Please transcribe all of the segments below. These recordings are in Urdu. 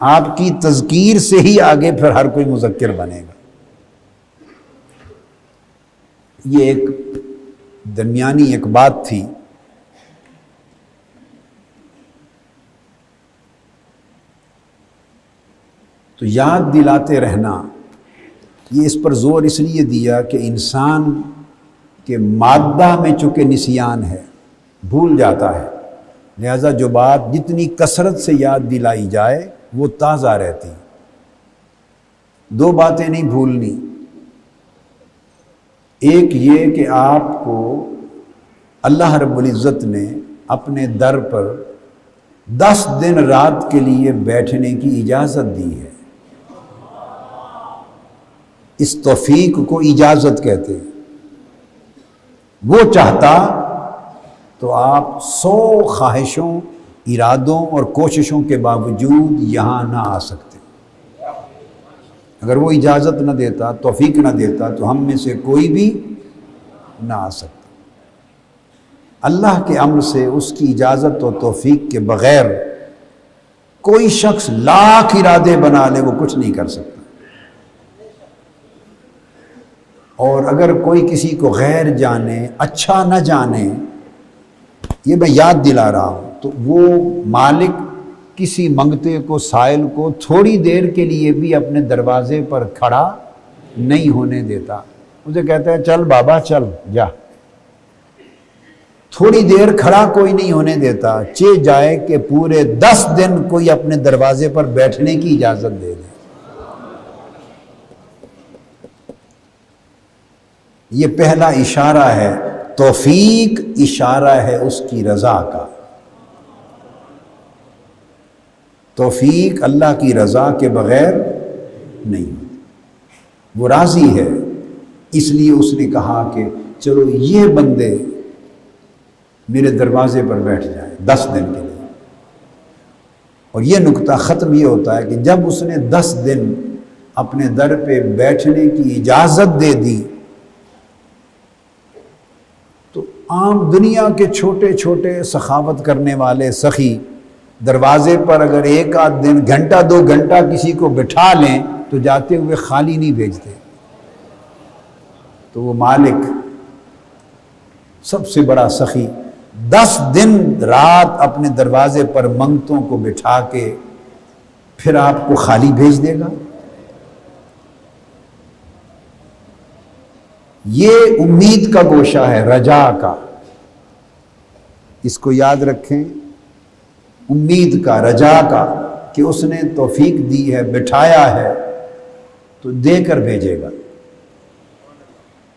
آپ کی تذکیر سے ہی آگے پھر ہر کوئی مذکر بنے گا۔ یہ ایک درمیانی ایک بات تھی۔ تو یاد دلاتے رہنا، یہ اس پر زور اس لیے دیا کہ انسان کے مادہ میں چونکہ نسیان ہے، بھول جاتا ہے، لہذا جو بات جتنی کثرت سے یاد دلائی جائے وہ تازہ رہتی۔ دو باتیں نہیں بھولنی، ایک یہ کہ آپ کو اللہ رب العزت نے اپنے در پر 10 دن رات کے لیے بیٹھنے کی اجازت دی ہے۔ اس توفیق کو اجازت کہتے ہیں۔ وہ چاہتا تو آپ 100 خواہشوں، ارادوں اور کوششوں کے باوجود یہاں نہ آ سکتے۔ اگر وہ اجازت نہ دیتا، توفیق نہ دیتا، تو ہم میں سے کوئی بھی نہ آ سکتا۔ اللہ کے امر سے، اس کی اجازت اور توفیق کے بغیر کوئی شخص لاکھ ارادے بنا لے، وہ کچھ نہیں کر سکتا۔ اور اگر کوئی کسی کو غیر جانے، اچھا نہ جانے، یہ میں یاد دلا رہا ہوں، تو وہ مالک کسی منگتے کو، سائل کو تھوڑی دیر کے لیے بھی اپنے دروازے پر کھڑا نہیں ہونے دیتا۔ مجھے کہتا ہے چل بابا چل جا، تھوڑی دیر کھڑا کوئی نہیں ہونے دیتا، چہ جائے کہ پورے 10 دن کوئی اپنے دروازے پر بیٹھنے کی اجازت دے دے۔ یہ پہلا اشارہ ہے، توفیق اشارہ ہے اس کی رضا کا۔ توفیق اللہ کی رضا کے بغیر نہیں ہوتی۔ وہ راضی ہے، اس لیے اس نے کہا کہ چلو یہ بندے میرے دروازے پر بیٹھ جائیں 10 دن کے لیے۔ اور یہ نکتہ ختم یہ ہوتا ہے کہ جب اس نے 10 دن اپنے در پہ بیٹھنے کی اجازت دے دی، تو عام دنیا کے چھوٹے چھوٹے سخاوت کرنے والے سخی دروازے پر اگر ایک آدھ دن، گھنٹہ 2 گھنٹہ کسی کو بٹھا لیں تو جاتے ہوئے خالی نہیں بھیجتے۔ تو وہ مالک سب سے بڑا سخی 10 دن رات اپنے دروازے پر منگتوں کو بٹھا کے پھر آپ کو خالی بھیج دے گا۔ یہ امید کا گوشہ ہے، رجا کا، اس کو یاد رکھیں، امید کا، رجا کا، کہ اس نے توفیق دی ہے، بٹھایا ہے تو دے کر بھیجے گا۔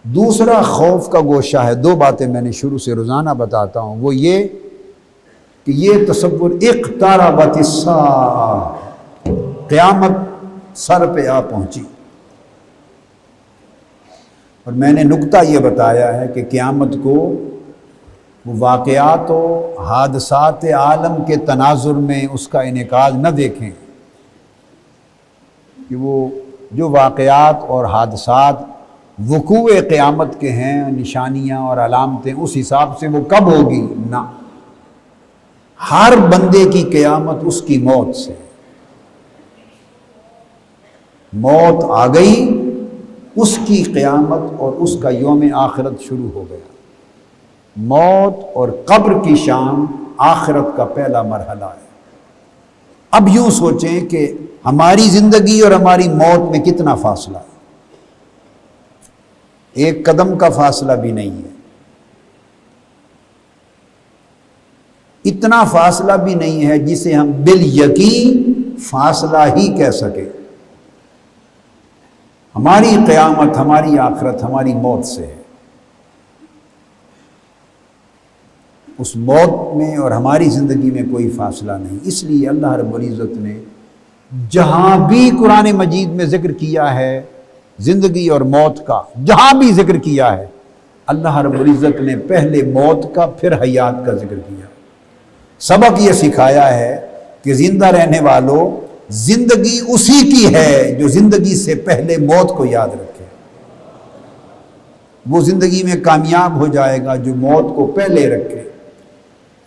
دوسرا خوف کا گوشہ ہے، 2 باتیں میں نے شروع سے روزانہ بتاتا ہوں، وہ یہ کہ یہ تصور، اقتربت الساعہ، قیامت سر پہ آ پہنچی۔ اور میں نے نکتہ یہ بتایا ہے کہ قیامت کو وہ واقعات و حادثات عالم کے تناظر میں اس کا انعکاس نہ دیکھیں، کہ وہ جو واقعات اور حادثات وقوع قیامت کے ہیں، نشانیاں اور علامتیں، اس حساب سے وہ کب ہوگی، نہ، ہر بندے کی قیامت اس کی موت سے۔ موت آ گئی، اس کی قیامت اور اس کا یوم آخرت شروع ہو گیا۔ موت اور قبر کی شام آخرت کا پہلا مرحلہ ہے۔ اب یوں سوچیں کہ ہماری زندگی اور ہماری موت میں کتنا فاصلہ ہے؟ ایک قدم کا فاصلہ بھی نہیں ہے۔ اتنا فاصلہ بھی نہیں ہے جسے ہم بالیقین فاصلہ ہی کہہ سکیں۔ ہماری قیامت، ہماری آخرت، ہماری موت سے ہے۔ اس موت میں اور ہماری زندگی میں کوئی فاصلہ نہیں۔ اس لیے اللہ رب العزت نے جہاں بھی قرآن مجید میں ذکر کیا ہے زندگی اور موت کا، جہاں بھی ذکر کیا ہے، اللہ رب العزت نے پہلے موت کا پھر حیات کا ذکر کیا۔ سبق یہ سکھایا ہے کہ زندہ رہنے والوں، زندگی اسی کی ہے جو زندگی سے پہلے موت کو یاد رکھے۔ وہ زندگی میں کامیاب ہو جائے گا جو موت کو پہلے رکھے۔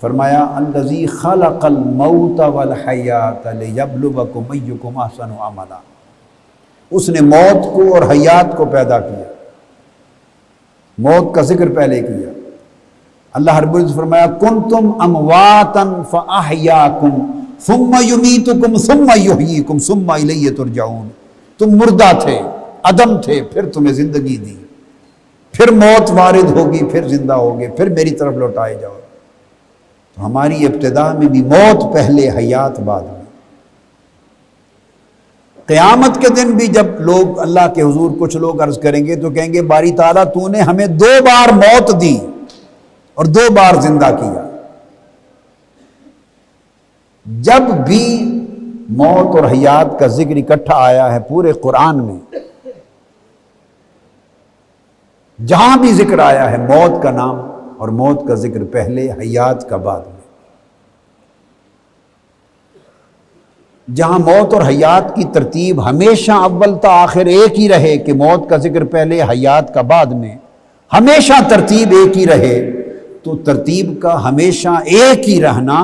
فرمایا الذی خلق الموت والحیات لیبلوکم ایکم احسن عملا، اس نے موت کو اور حیات کو پیدا کیا۔ موت کا ذکر پہلے کیا۔ اللہ رب العزت فرمایا کنتم امواتا فاحیاکم ثم یمیتکم ثم یحییکم ثم الیہ ترجعون، تم مردہ تھے، عدم تھے، پھر تمہیں زندگی دی، پھر موت وارد ہوگی، پھر زندہ ہوگے، پھر میری طرف لوٹائے جاؤ۔ تو ہماری ابتدا میں بھی موت پہلے، حیات بعد میں۔ قیامت کے دن بھی جب لوگ اللہ کے حضور کچھ لوگ عرض کریں گے تو کہیں گے باری تعالیٰ تو نے ہمیں 2 بار موت دی اور 2 بار زندہ کیا۔ جب بھی موت اور حیات کا ذکر اکٹھا آیا ہے پورے قرآن میں، جہاں بھی ذکر آیا ہے موت کا نام اور موت کا ذکر پہلے، حیات کا بعد میں۔ جہاں موت اور حیات کی ترتیب ہمیشہ اول تا آخر ایک ہی رہے کہ موت کا ذکر پہلے، حیات کا بعد میں، ہمیشہ ترتیب ایک ہی رہے، تو ترتیب کا ہمیشہ ایک ہی رہنا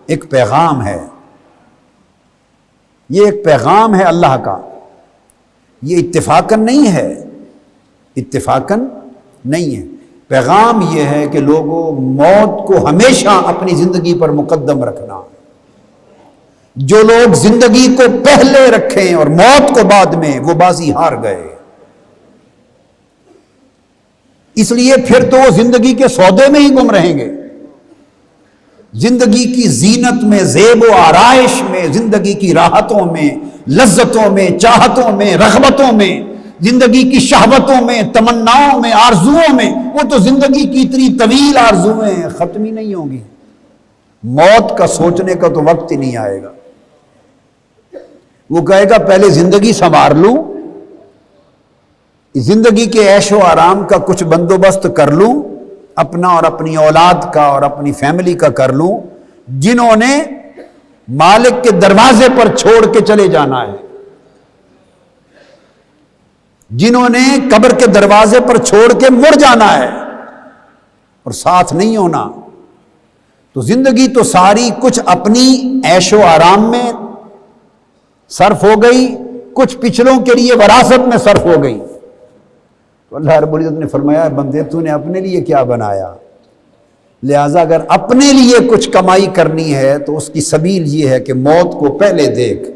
ایک پیغام ہے۔ یہ ایک پیغام ہے اللہ کا، یہ اتفاقاً نہیں ہے، اتفاقاً نہیں ہے۔ پیغام یہ ہے کہ لوگوں موت کو ہمیشہ اپنی زندگی پر مقدم رکھنا۔ جو لوگ زندگی کو پہلے رکھیں اور موت کو بعد میں، وہ بازی ہار گئے۔ اس لیے پھر تو وہ زندگی کے سودے میں ہی گم رہیں گے، زندگی کی زینت میں، زیب و آرائش میں، زندگی کی راحتوں میں، لذتوں میں، چاہتوں میں، رغبتوں میں، زندگی کی شہوتوں میں، تمناؤں میں، آرزوؤں میں۔ وہ تو زندگی کی اتنی طویل آرزویں ہیں، ختم ہی نہیں ہوں گی۔ موت کا سوچنے کا تو وقت ہی نہیں آئے گا۔ وہ کہے گا پہلے زندگی سنوار لوں، زندگی کے عیش و آرام کا کچھ بندوبست کر لوں، اپنا اور اپنی اولاد کا اور اپنی فیملی کا کر لوں، جنہوں نے مالک کے دروازے پر چھوڑ کے چلے جانا ہے، جنہوں نے قبر کے دروازے پر چھوڑ کے مڑ جانا ہے اور ساتھ نہیں ہونا۔ تو زندگی تو ساری کچھ اپنی عیش و آرام میں صرف ہو گئی، کچھ پچھلوں کے لیے وراثت میں صرف ہو گئی۔ تو اللہ رب العزت نے فرمایا بندے تو نے اپنے لیے کیا بنایا؟ لہٰذا اگر اپنے لیے کچھ کمائی کرنی ہے تو اس کی سبیل یہ ہے کہ موت کو پہلے دیکھ،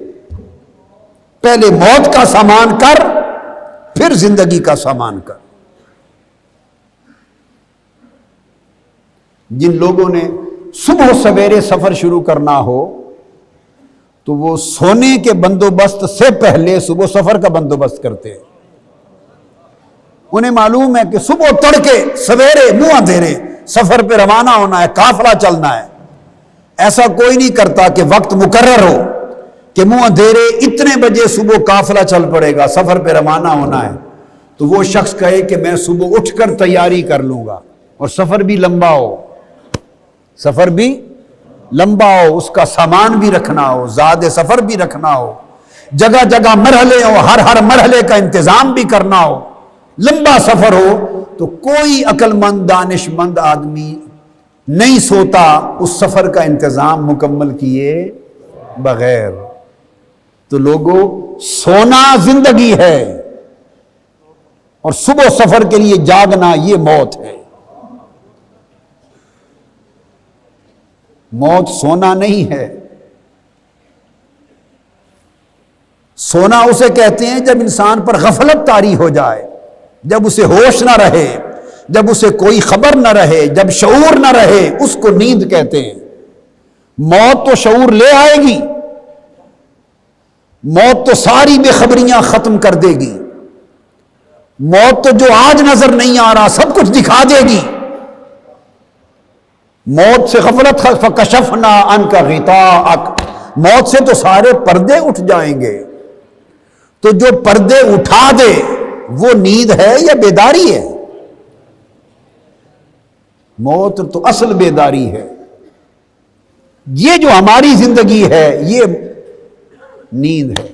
پہلے موت کا سامان کر، پھر زندگی کا سامان کر۔ جن لوگوں نے صبح سویرے سفر شروع کرنا ہو تو وہ سونے کے بندوبست سے پہلے صبح سفر کا بندوبست کرتے ہیں۔ انہیں معلوم ہے کہ صبح تڑکے سویرے منہ اندھیرے سفر پہ روانہ ہونا ہے، قافلہ چلنا ہے۔ ایسا کوئی نہیں کرتا کہ وقت مقرر ہو کہ منہ اندھیرے اتنے بجے صبح قافلہ چل پڑے گا، سفر پہ روانہ ہونا ہے، تو وہ شخص کہے کہ میں صبح اٹھ کر تیاری کر لوں گا، اور سفر بھی لمبا ہو، سفر بھی لمبا ہو، اس کا سامان بھی رکھنا ہو، زاد سفر بھی رکھنا ہو، جگہ جگہ مرحلے ہو، ہر مرحلے کا انتظام بھی کرنا ہو، لمبا سفر ہو، تو کوئی عقل مند دانش مند آدمی نہیں سوتا اس سفر کا انتظام مکمل کیے بغیر۔ تو لوگوں سونا زندگی ہے اور صبح سفر کے لیے جاگنا یہ موت ہے۔ موت سونا نہیں ہے۔ سونا اسے کہتے ہیں جب انسان پر غفلت طاری ہو جائے، جب اسے ہوش نہ رہے، جب اسے کوئی خبر نہ رہے، جب شعور نہ رہے، اس کو نیند کہتے ہیں۔ موت تو شعور لے آئے گی، موت تو ساری بے خبریاں ختم کر دے گی، موت تو جو آج نظر نہیں آ رہا سب کچھ دکھا دے گی۔ موت سے غفلت فکشفنا عنک غطاءک، موت سے تو سارے پردے اٹھ جائیں گے۔ تو جو پردے اٹھا دے وہ نیند ہے یا بیداری ہے؟ موت تو اصل بیداری ہے۔ یہ جو ہماری زندگی ہے یہ نیند ہے،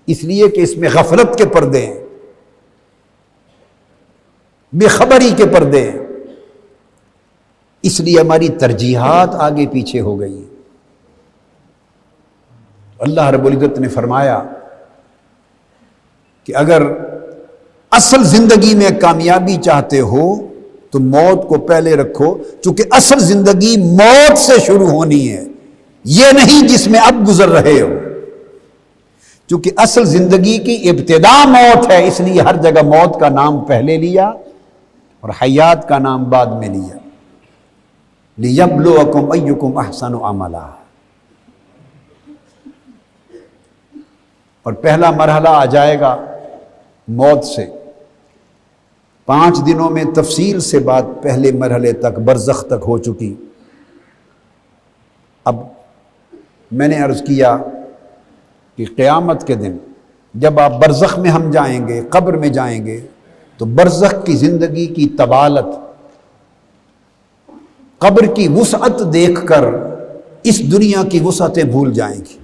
اس لیے کہ اس میں غفلت کے پردے ہیں، بے خبری کے پردے ہیں۔ اس لیے ہماری ترجیحات آگے پیچھے ہو گئی ہیں۔ اللہ رب العزت نے فرمایا کہ اگر اصل زندگی میں کامیابی چاہتے ہو تو موت کو پہلے رکھو، چونکہ اصل زندگی موت سے شروع ہونی ہے، یہ نہیں جس میں اب گزر رہے ہو۔ چونکہ اصل زندگی کی ابتدا موت ہے، اس لیے ہر جگہ موت کا نام پہلے لیا اور حیات کا نام بعد میں لیا۔ لِيَبْلُوَكُمْ أَيُّكُمْ أَحْسَنُ عَمَلًا، اور پہلا مرحلہ آ جائے گا موت سے۔ 5 دنوں میں تفصیل سے بات پہلے مرحلے تک برزخ تک ہو چکی۔ اب میں نے عرض کیا کہ قیامت کے دن جب آپ برزخ میں ہم جائیں گے، قبر میں جائیں گے، تو برزخ کی زندگی کی طوالت، قبر کی وسعت دیکھ کر اس دنیا کی وسعتیں بھول جائیں گی،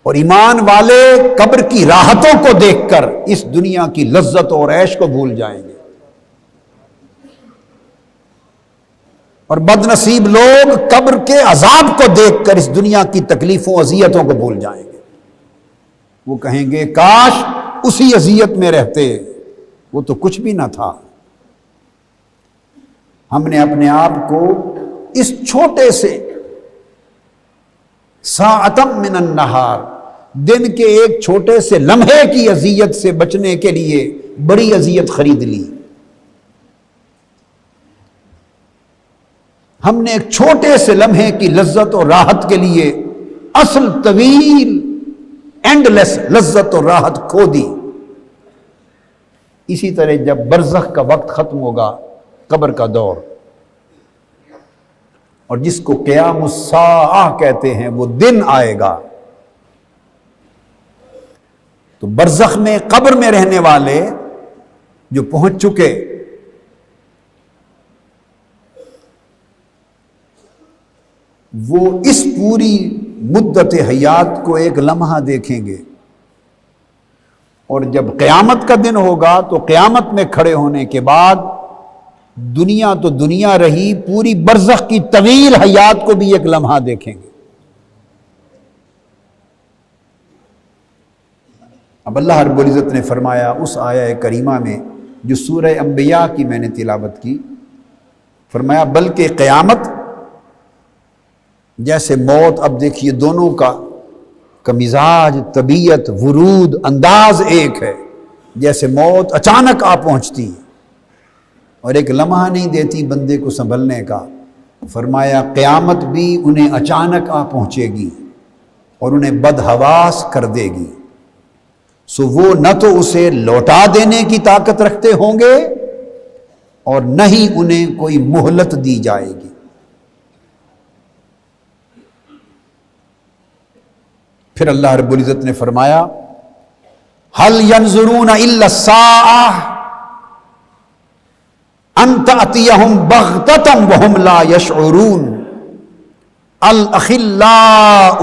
اور ایمان والے قبر کی راحتوں کو دیکھ کر اس دنیا کی لذت اور عیش کو بھول جائیں گے، اور بد نصیب لوگ قبر کے عذاب کو دیکھ کر اس دنیا کی تکلیفوں اذیتوں کو بھول جائیں گے۔ وہ کہیں گے کاش اسی اذیت میں رہتے، وہ تو کچھ بھی نہ تھا۔ ہم نے اپنے آپ کو اس چھوٹے سے ساعتم من النہار، دن کے ایک چھوٹے سے لمحے کی اذیت سے بچنے کے لیے بڑی اذیت خرید لی۔ ہم نے ایک چھوٹے سے لمحے کی لذت اور راحت کے لیے اصل طویل اینڈلیس لذت اور راحت کھو دی۔ اسی طرح جب برزخ کا وقت ختم ہوگا، قبر کا دور، اور جس کو قیام الساعہ کہتے ہیں، وہ دن آئے گا، تو برزخ میں قبر میں رہنے والے جو پہنچ چکے، وہ اس پوری مدت حیات کو ایک لمحہ دیکھیں گے، اور جب قیامت کا دن ہوگا تو قیامت میں کھڑے ہونے کے بعد دنیا تو دنیا رہی، پوری برزخ کی طویل حیات کو بھی ایک لمحہ دیکھیں گے۔ اب اللہ رب العزت نے فرمایا اس آیہ کریمہ میں جو سورہ انبیاء کی میں نے تلاوت کی، فرمایا بلکہ قیامت جیسے موت، اب دیکھیے دونوں کا مزاج، طبیعت، ورود، انداز ایک ہے۔ جیسے موت اچانک آ پہنچتی ہے اور ایک لمحہ نہیں دیتی بندے کو سنبھلنے کا، فرمایا قیامت بھی انہیں اچانک آ پہنچے گی اور انہیں بدحواس کر دے گی۔ سو وہ نہ تو اسے لوٹا دینے کی طاقت رکھتے ہوں گے اور نہ ہی انہیں کوئی مہلت دی جائے گی۔ پھر اللہ رب العزت نے فرمایا هل ينظرون الا الساعة ان تأتيهم بغتة وهم لا يشعرون الاخلاء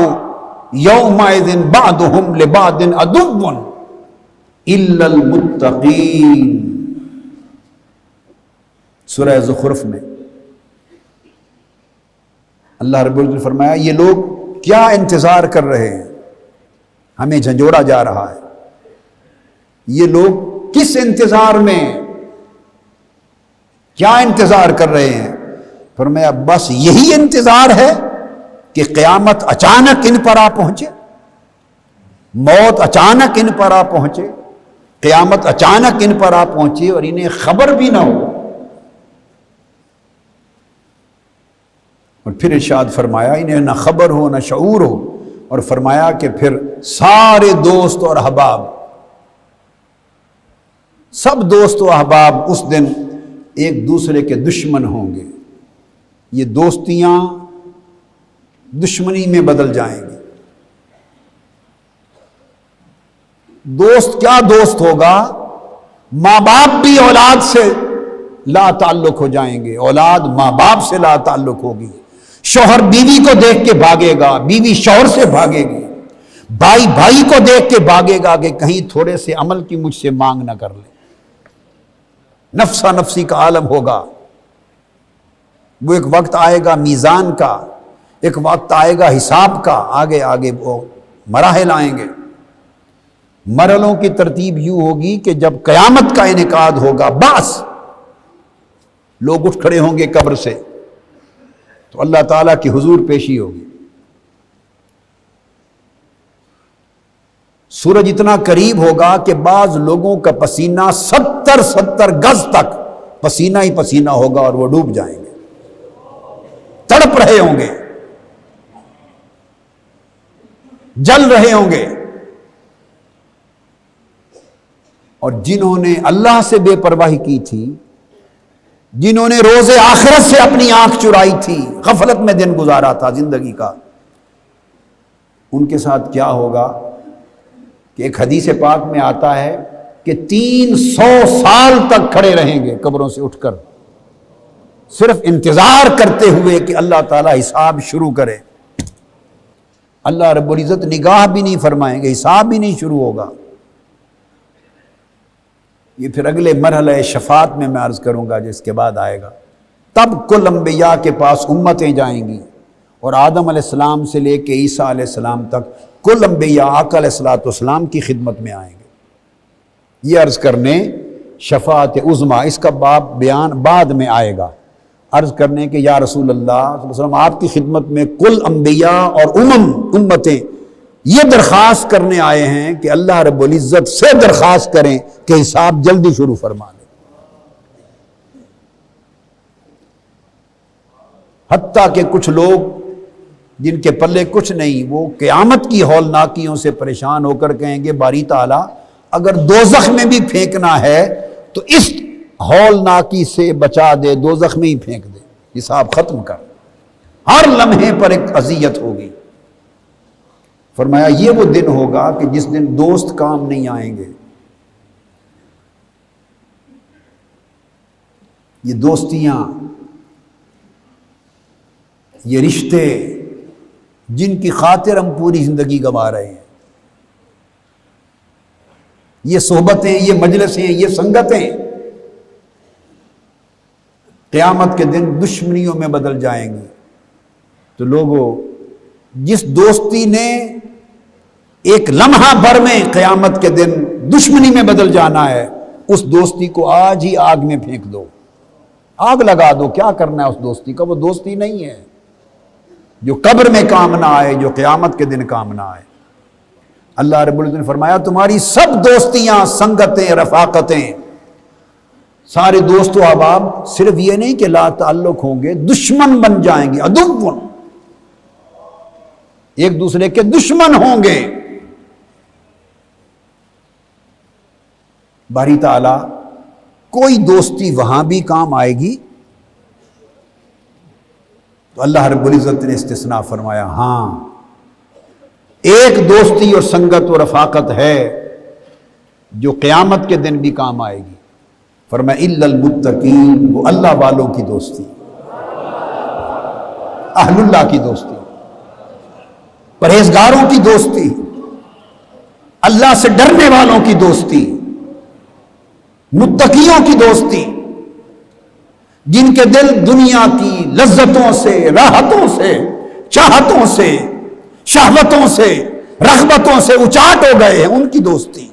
يومئذ بعضهم لبعض عدو الا المتقين، سورہ زخرف میں اللہ رب العزت نے فرمایا یہ لوگ کیا انتظار کر رہے ہیں، ہمیں جھنجھوڑا جا رہا ہے، یہ لوگ کس انتظار میں، کیا انتظار کر رہے ہیں؟ فرمایا بس یہی انتظار ہے کہ قیامت اچانک ان پر آ پہنچے، موت اچانک ان پر آ پہنچے، قیامت اچانک ان پر آ پہنچے اور انہیں خبر بھی نہ ہو۔ اور پھر ارشاد فرمایا انہیں نہ خبر ہو نہ شعور ہو، اور فرمایا کہ پھر سارے دوست اور احباب، سب دوست و احباب اس دن ایک دوسرے کے دشمن ہوں گے، یہ دوستیاں دشمنی میں بدل جائیں گی۔ دوست کیا دوست ہوگا؟ ماں باپ بھی اولاد سے لا تعلق ہو جائیں گے، اولاد ماں باپ سے لا تعلق ہوگی، شوہر بیوی کو دیکھ کے بھاگے گا، بیوی شوہر سے بھاگے گی، بھائی بھائی کو دیکھ کے بھاگے گا کہ کہیں تھوڑے سے عمل کی مجھ سے مانگ نہ کر لے۔ نفسا نفسی کا عالم ہوگا. وہ ایک وقت آئے گا میزان کا، ایک وقت آئے گا حساب کا، آگے آگے وہ مراحل آئیں گے. مرحلوں کی ترتیب یوں ہوگی کہ جب قیامت کا انعقاد ہوگا، بعث، لوگ اٹھ کھڑے ہوں گے قبر سے، تو اللہ تعالیٰ کی حضور پیشی ہوگی. سورج اتنا قریب ہوگا کہ بعض لوگوں کا پسینہ 70 گز تک پسینہ ہی پسینہ ہوگا اور وہ ڈوب جائیں گے، تڑپ رہے ہوں گے، جل رہے ہوں گے. اور جنہوں نے اللہ سے بے پرواہی کی تھی، جنہوں نے روز آخرت سے اپنی آنکھ چرائی تھی، غفلت میں دن گزارا تھا زندگی کا، ان کے ساتھ کیا ہوگا کہ ایک حدیث پاک میں آتا ہے کہ 300 سال تک کھڑے رہیں گے قبروں سے اٹھ کر، صرف انتظار کرتے ہوئے کہ اللہ تعالیٰ حساب شروع کرے. اللہ رب العزت نگاہ بھی نہیں فرمائیں گے، حساب بھی نہیں شروع ہوگا. یہ پھر اگلے مرحلہ شفاعت میں عرض کروں گا جس کے بعد آئے گا. تب کل انبیاء کے پاس امتیں جائیں گی، اور آدم علیہ السلام سے لے کے عیسیٰ علیہ السلام تک کل انبیاء آقا علیہ السلام کی خدمت میں آئیں گے یہ عرض کرنے شفاعت عظمیٰ. اس کا باب بیان بعد میں آئے گا، عرض کرنے کہ یا رسول اللہ صلی اللہ علیہ وسلم آپ کی خدمت میں کل انبیاء اور امتیں یہ درخواست کرنے آئے ہیں کہ اللہ رب العزت سے درخواست کریں کہ حساب جلدی شروع فرما لیں. حتیٰ کہ کچھ لوگ جن کے پلے کچھ نہیں، وہ قیامت کی ہولناکیوں سے پریشان ہو کر کہیں گے باری تعالیٰ اگر دوزخ میں بھی پھینکنا ہے تو اس ہولناکی سے بچا دے، دوزخ میں ہی پھینک دے، حساب ختم کر. ہر لمحے پر ایک اذیت ہوگی. فرمایا یہ وہ دن ہوگا کہ جس دن دوست کام نہیں آئیں گے. یہ دوستیاں، یہ رشتے جن کی خاطر ہم پوری زندگی گنوا رہے ہیں، یہ صحبتیں، یہ مجلسیں، یہ سنگتیں قیامت کے دن دشمنیوں میں بدل جائیں گی. تو لوگوں، جس دوستی نے ایک لمحہ بھر میں قیامت کے دن دشمنی میں بدل جانا ہے، اس دوستی کو آج ہی آگ میں پھینک دو، آگ لگا دو. کیا کرنا ہے اس دوستی کا؟ وہ دوستی نہیں ہے جو قبر میں کام نہ آئے، جو قیامت کے دن کام نہ آئے. اللہ رب العزت نے فرمایا تمہاری سب دوستیاں، سنگتیں، رفاقتیں، سارے دوست و احباب صرف یہ نہیں کہ لا تعلق ہوں گے، دشمن بن جائیں گے. عدو، ایک دوسرے کے دشمن ہوں گے. باری تعالیٰ کوئی دوستی وہاں بھی کام آئے گی؟ تو اللہ رب العزت نے استثناء فرمایا، ہاں ایک دوستی اور سنگت و رفاقت ہے جو قیامت کے دن بھی کام آئے گی. فرمایا الا المتقین، وہ اللہ والوں کی دوستی، اہل اللہ کی دوستی، پرہیزگاروں کی دوستی، اللہ سے ڈرنے والوں کی دوستی، متقیوں کی دوستی، جن کے دل دنیا کی لذتوں سے، راحتوں سے، چاہتوں سے، شہوتوں سے، رغبتوں سے اچاٹ ہو گئے ہیں، ان کی دوستی.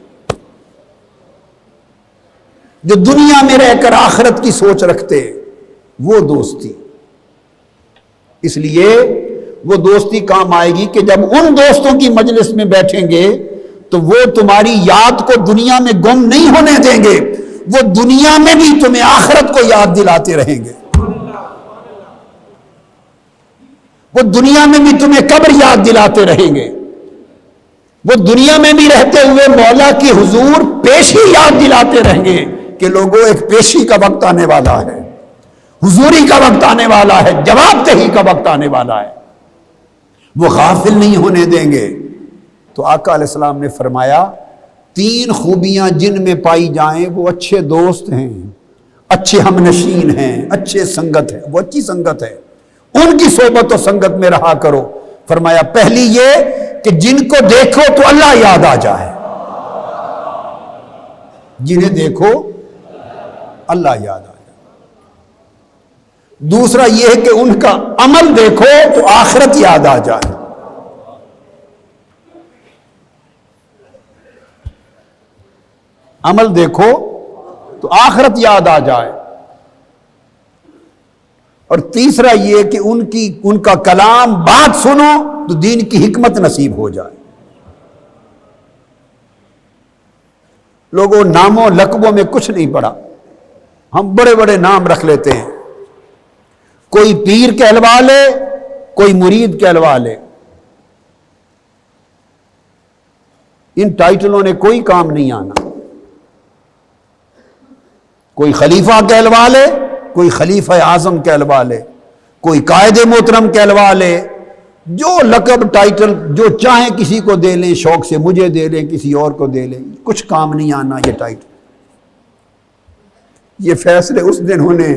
جو دنیا میں رہ کر آخرت کی سوچ رکھتے، وہ دوستی. اس لیے وہ دوستی کام آئے گی کہ جب ان دوستوں کی مجلس میں بیٹھیں گے تو وہ تمہاری یاد کو دنیا میں گم نہیں ہونے دیں گے، وہ دنیا میں بھی تمہیں آخرت کو یاد دلاتے رہیں گے. وہ دنیا میں بھی تمہیں قبر یاد دلاتے رہیں گے. وہ دنیا میں بھی رہتے ہوئے مولا کی حضور پیشی یاد دلاتے رہیں گے کہ لوگوں ایک پیشی کا وقت آنے والا ہے، حضوری کا وقت آنے والا ہے، جواب دہی کا وقت آنے والا ہے. وہ غافل نہیں ہونے دیں گے. تو آقا علیہ السلام نے فرمایا 3 خوبیاں جن میں پائی جائیں وہ اچھے دوست ہیں، اچھے ہمنشین ہیں، اچھے سنگت ہیں، وہ اچھی سنگت ہے، ان کی صحبت و سنگت میں رہا کرو. فرمایا پہلی یہ کہ جن کو دیکھو تو اللہ یاد آ جائے، جنہیں دیکھو اللہ یاد آ جائے. دوسرا یہ ہے کہ ان کا عمل دیکھو تو آخرت یاد آ جائے. عمل دیکھو تو آخرت یاد آ جائے. اور تیسرا یہ کہ ان کا کلام بات سنو تو دین کی حکمت نصیب ہو جائے. لوگوں ناموں لقبوں میں کچھ نہیں پڑا. ہم بڑے بڑے نام رکھ لیتے ہیں. کوئی پیر کہلوا لے, کوئی مرید کہلوا لے. ان ٹائٹلوں نے کوئی کام نہیں آنا. کوئی خلیفہ کہلوا لے, کوئی خلیفہ اعظم کہلوا لے, کوئی قائد محترم کہلوا لے. جو لقب ٹائٹل جو چاہیں کسی کو دے لیں, شوق سے مجھے دے لیں, کسی اور کو دے لیں, کچھ کام نہیں آنا یہ ٹائٹل. یہ فیصلے اس دن ہونے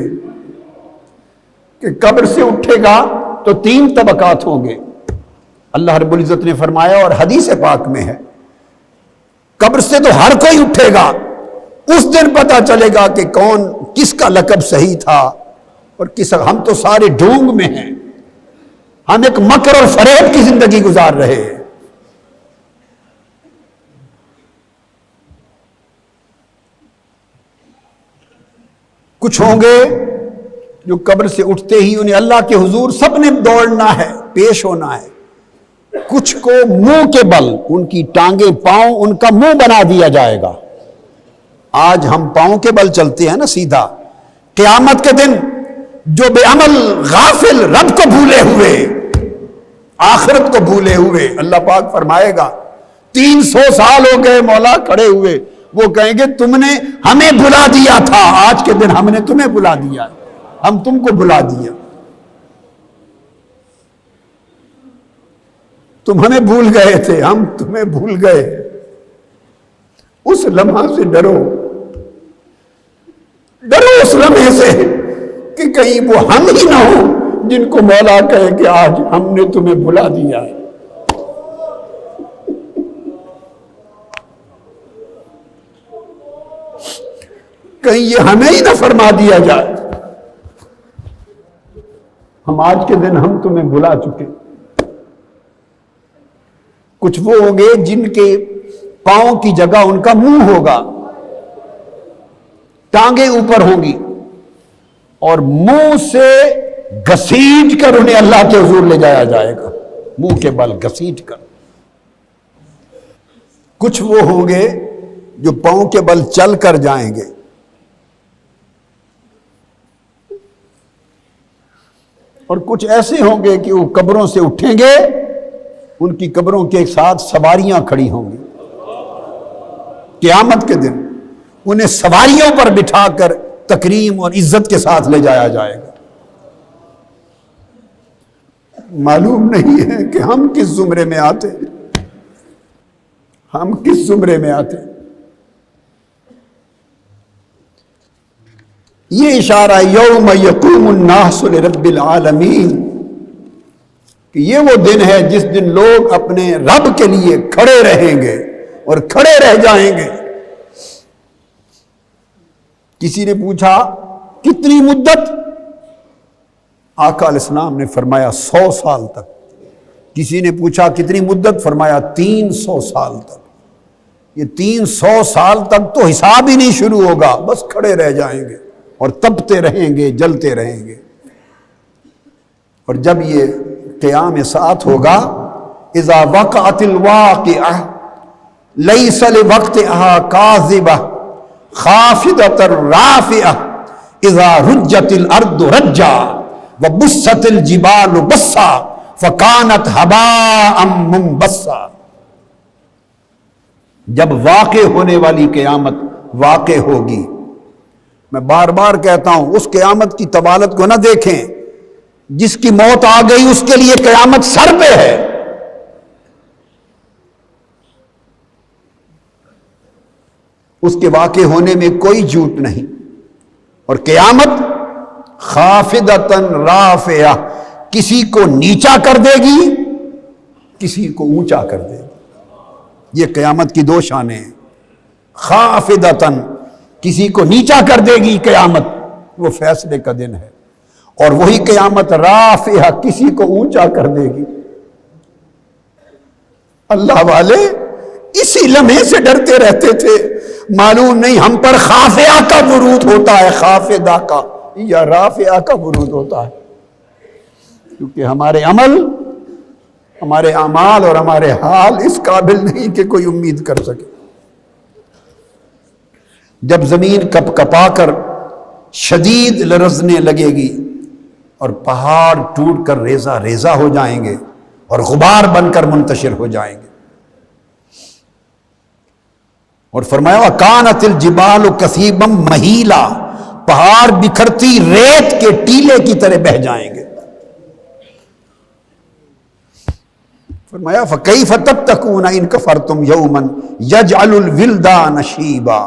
کہ قبر سے اٹھے گا تو 3 طبقات ہوں گے. اللہ رب العزت نے فرمایا اور حدیث پاک میں ہے, قبر سے تو ہر کوئی اٹھے گا. اس دن پتا چلے گا کہ کون کس کا لقب صحیح تھا اور کس. ہم تو سارے ڈھونگ میں ہیں. ہم ایک مکر اور فریب کی زندگی گزار رہے ہیں. کچھ ہوں گے جو قبر سے اٹھتے ہی انہیں اللہ کے حضور سب نے دوڑنا ہے, پیش ہونا ہے. کچھ کو منہ کے بل, ان کی ٹانگیں پاؤں ان کا منہ بنا دیا جائے گا. آج ہم پاؤں کے بل چلتے ہیں نا سیدھا. قیامت کے دن جو بے عمل غافل, رب کو بھولے ہوئے, آخرت کو بھولے ہوئے, اللہ پاک فرمائے گا 300 سال ہو گئے مولا کھڑے ہوئے. وہ کہیں گے تم نے ہمیں بھلا دیا تھا, آج کے دن ہم نے تمہیں بھلا دیا, ہم تم کو بھلا دیا. تم ہمیں بھول گئے تھے, ہم تمہیں بھول گئے. اس لمحہ سے ڈرو, ڈرو اس لمحے سے کہ کہیں وہ ہم ہی نہ ہو جن کو مولا کہے کہ آج ہم نے تمہیں بھلا دیا ہے. کہیں یہ ہمیں ہی نہ فرما دیا جائے ہم آج کے دن ہم تمہیں بھلا چکے. کچھ وہ ہوں گے جن کے پاؤں کی جگہ ان کا منہ ہوگا, ٹانگیں اوپر ہوں گی, اور منہ سے گھسیٹ کر انہیں اللہ کے حضور لے جایا جائے گا, منہ کے بل گھسیٹ کر. کچھ وہ ہوں گے جو پاؤں کے بل چل کر جائیں گے. اور کچھ ایسے ہوں گے کہ وہ قبروں سے اٹھیں گے, ان کی قبروں کے ساتھ سواریاں کھڑی ہوں گی. قیامت کے دن انہیں سواریوں پر بٹھا کر تکریم اور عزت کے ساتھ لے جایا جائے گا. معلوم نہیں ہے کہ ہم کس زمرے میں آتے, ہم کس زمرے میں آتے. یہ اشارہ یوم یقوم الناس لرب العالمین, کہ یہ وہ دن ہے جس دن لوگ اپنے رب کے لیے کھڑے رہیں گے اور کھڑے رہ جائیں گے. کسی نے پوچھا کتنی مدت؟ آقا علیہ السلام نے فرمایا 100 سال تک. کسی نے پوچھا کتنی مدت؟ فرمایا 300 سال تک. یہ 300 سال تک تو حساب ہی نہیں شروع ہوگا, بس کھڑے رہ جائیں گے اور تپتے رہیں گے, جلتے رہیں گے. اور جب یہ قیام ساعت ہوگا, اذا وقعت الواقعہ لیس لوقتها کاذبہ خافضۃ رافعہ اذا رجت الارض رجا وبست الجبال بسا فکانت ہباء منبثا. جب واقع ہونے والی قیامت واقع ہوگی, میں بار بار کہتا ہوں اس قیامت کی طوالت کو نہ دیکھیں. جس کی موت آ گئی اس کے لیے قیامت سر پہ ہے. اس کے واقع ہونے میں کوئی جھوٹ نہیں. اور قیامت خافضۃ رافعہ, کسی کو نیچا کر دے گی, کسی کو اونچا کر دے گی. یہ قیامت کی 2 شانیں ہیں. خافضۃ کسی کو نیچا کر دے گی قیامت، وہ فیصلے کا دن ہے، اور وہی قیامت رافعہ کسی کو اونچا کر دے گی۔ اللہ والے اسی لمحے سے ڈرتے رہتے تھے، معلوم نہیں ہم پر خافعہ کا ورود ہوتا ہے، خافضہ کا یا رافعہ کا ورود ہوتا ہے، کیونکہ ہمارے عمل، ہمارے اعمال اور ہمارے حال اس قابل نہیں کہ کوئی امید کر سکے۔ جب زمین کپ کپا کر شدید لرزنے لگے گی اور پہاڑ ٹوٹ کر ریزہ ریزہ ہو جائیں گے اور غبار بن کر منتشر ہو جائیں گے، اور فرمایا وَكَانَتِ الْجِبَالُ كَثِيبًا مَهِيلًا، پہاڑ بکھرتی ریت کے ٹیلے کی طرح بہہ جائیں گے۔ فرمایا فَكَيْفَ تَتَّقُونَ إِن كَفَرْتُمْ يَوْمًا يَجْعَلُ الْوِلْدَانَ شِيبًا،